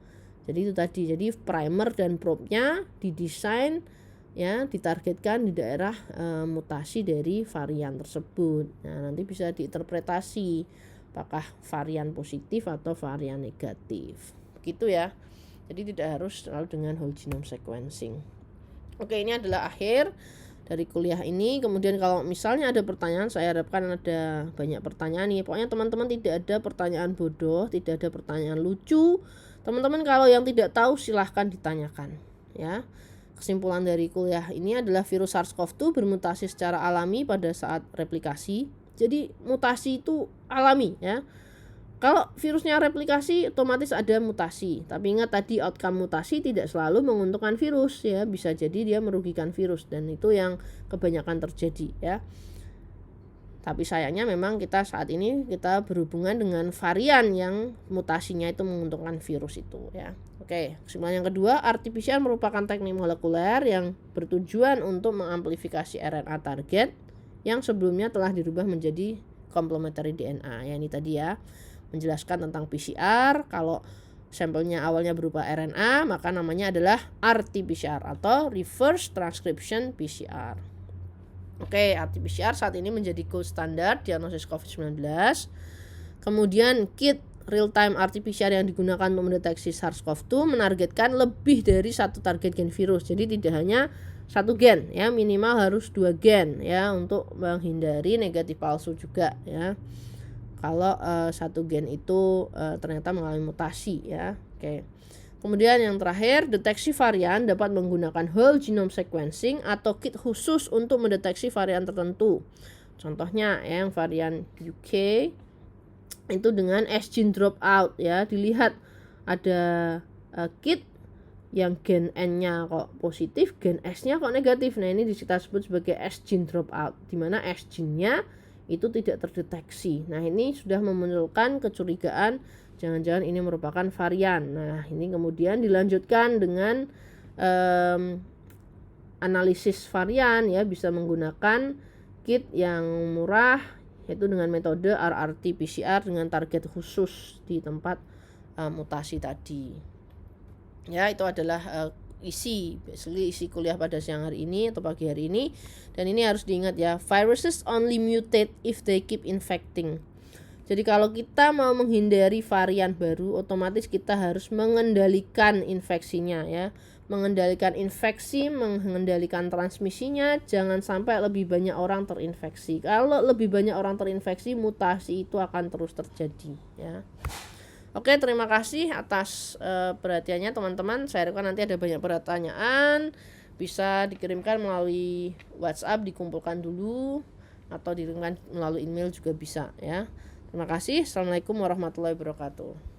Jadi itu tadi, jadi primer dan probe-nya didesain ya, ditargetkan di daerah mutasi dari varian tersebut. Nah, nanti bisa diinterpretasi apakah varian positif atau varian negatif. Begitu ya. Jadi tidak harus selalu dengan whole genome sequencing. Oke, ini adalah akhir dari kuliah ini. Kemudian kalau misalnya ada pertanyaan, saya harapkan ada banyak pertanyaan nih. Pokoknya teman-teman tidak ada pertanyaan bodoh, tidak ada pertanyaan lucu. Teman-teman kalau yang tidak tahu silahkan ditanyakan ya. Kesimpulan dari kuliah ini adalah virus SARS-CoV-2 bermutasi secara alami pada saat replikasi. Jadi mutasi itu alami ya. Kalau virusnya replikasi otomatis ada mutasi. Tapi ingat tadi outcome mutasi tidak selalu menguntungkan virus ya. Bisa jadi dia merugikan virus dan itu yang kebanyakan terjadi ya. Tapi sayangnya memang kita saat ini kita berhubungan dengan varian yang mutasinya itu menguntungkan virus itu ya. Oke, kesimpulan yang kedua, RT-PCR merupakan teknik molekuler yang bertujuan untuk mengamplifikasi RNA target yang sebelumnya telah dirubah menjadi complementary DNA. Ya ini tadi ya, menjelaskan tentang PCR. Kalau sampelnya awalnya berupa RNA, maka namanya adalah RT-PCR atau reverse transcription PCR. Oke, RT-PCR saat ini menjadi gold standard diagnosis COVID-19. Kemudian kit real-time RT-PCR yang digunakan untuk mendeteksi SARS-CoV-2 menargetkan lebih dari satu target gen virus. Jadi tidak hanya satu gen ya, minimal harus 2 gen ya untuk menghindari negatif palsu juga ya. Kalau satu gen itu ternyata mengalami mutasi ya. Oke. Kemudian yang terakhir, deteksi varian dapat menggunakan whole genome sequencing atau kit khusus untuk mendeteksi varian tertentu. Contohnya yang varian UK itu dengan S-gene dropout ya. Dilihat ada kit yang gen N-nya kok positif, gen S-nya kok negatif. Nah, ini kita sebut sebagai S-gene dropout, di mana S-gene-nya itu tidak terdeteksi. Nah, ini sudah memunculkan kecurigaan jangan-jangan ini merupakan varian. Nah, ini kemudian dilanjutkan dengan analisis varian ya, bisa menggunakan kit yang murah yaitu dengan metode RRT-PCR dengan target khusus di tempat mutasi tadi. Ya, itu adalah isi kuliah pada siang hari ini atau pagi hari ini. Dan ini harus diingat ya, viruses only mutate if they keep infecting. Jadi kalau kita mau menghindari varian baru, otomatis kita harus mengendalikan infeksinya ya. Mengendalikan infeksi, mengendalikan transmisinya, jangan sampai lebih banyak orang terinfeksi. Kalau lebih banyak orang terinfeksi, mutasi itu akan terus terjadi ya. Oke, terima kasih atas perhatiannya teman-teman. Saya harapkan nanti ada banyak pertanyaan, bisa dikirimkan melalui WhatsApp, dikumpulkan dulu, atau dikirimkan melalui email juga bisa ya. Terima kasih. Assalamualaikum warahmatullahi wabarakatuh.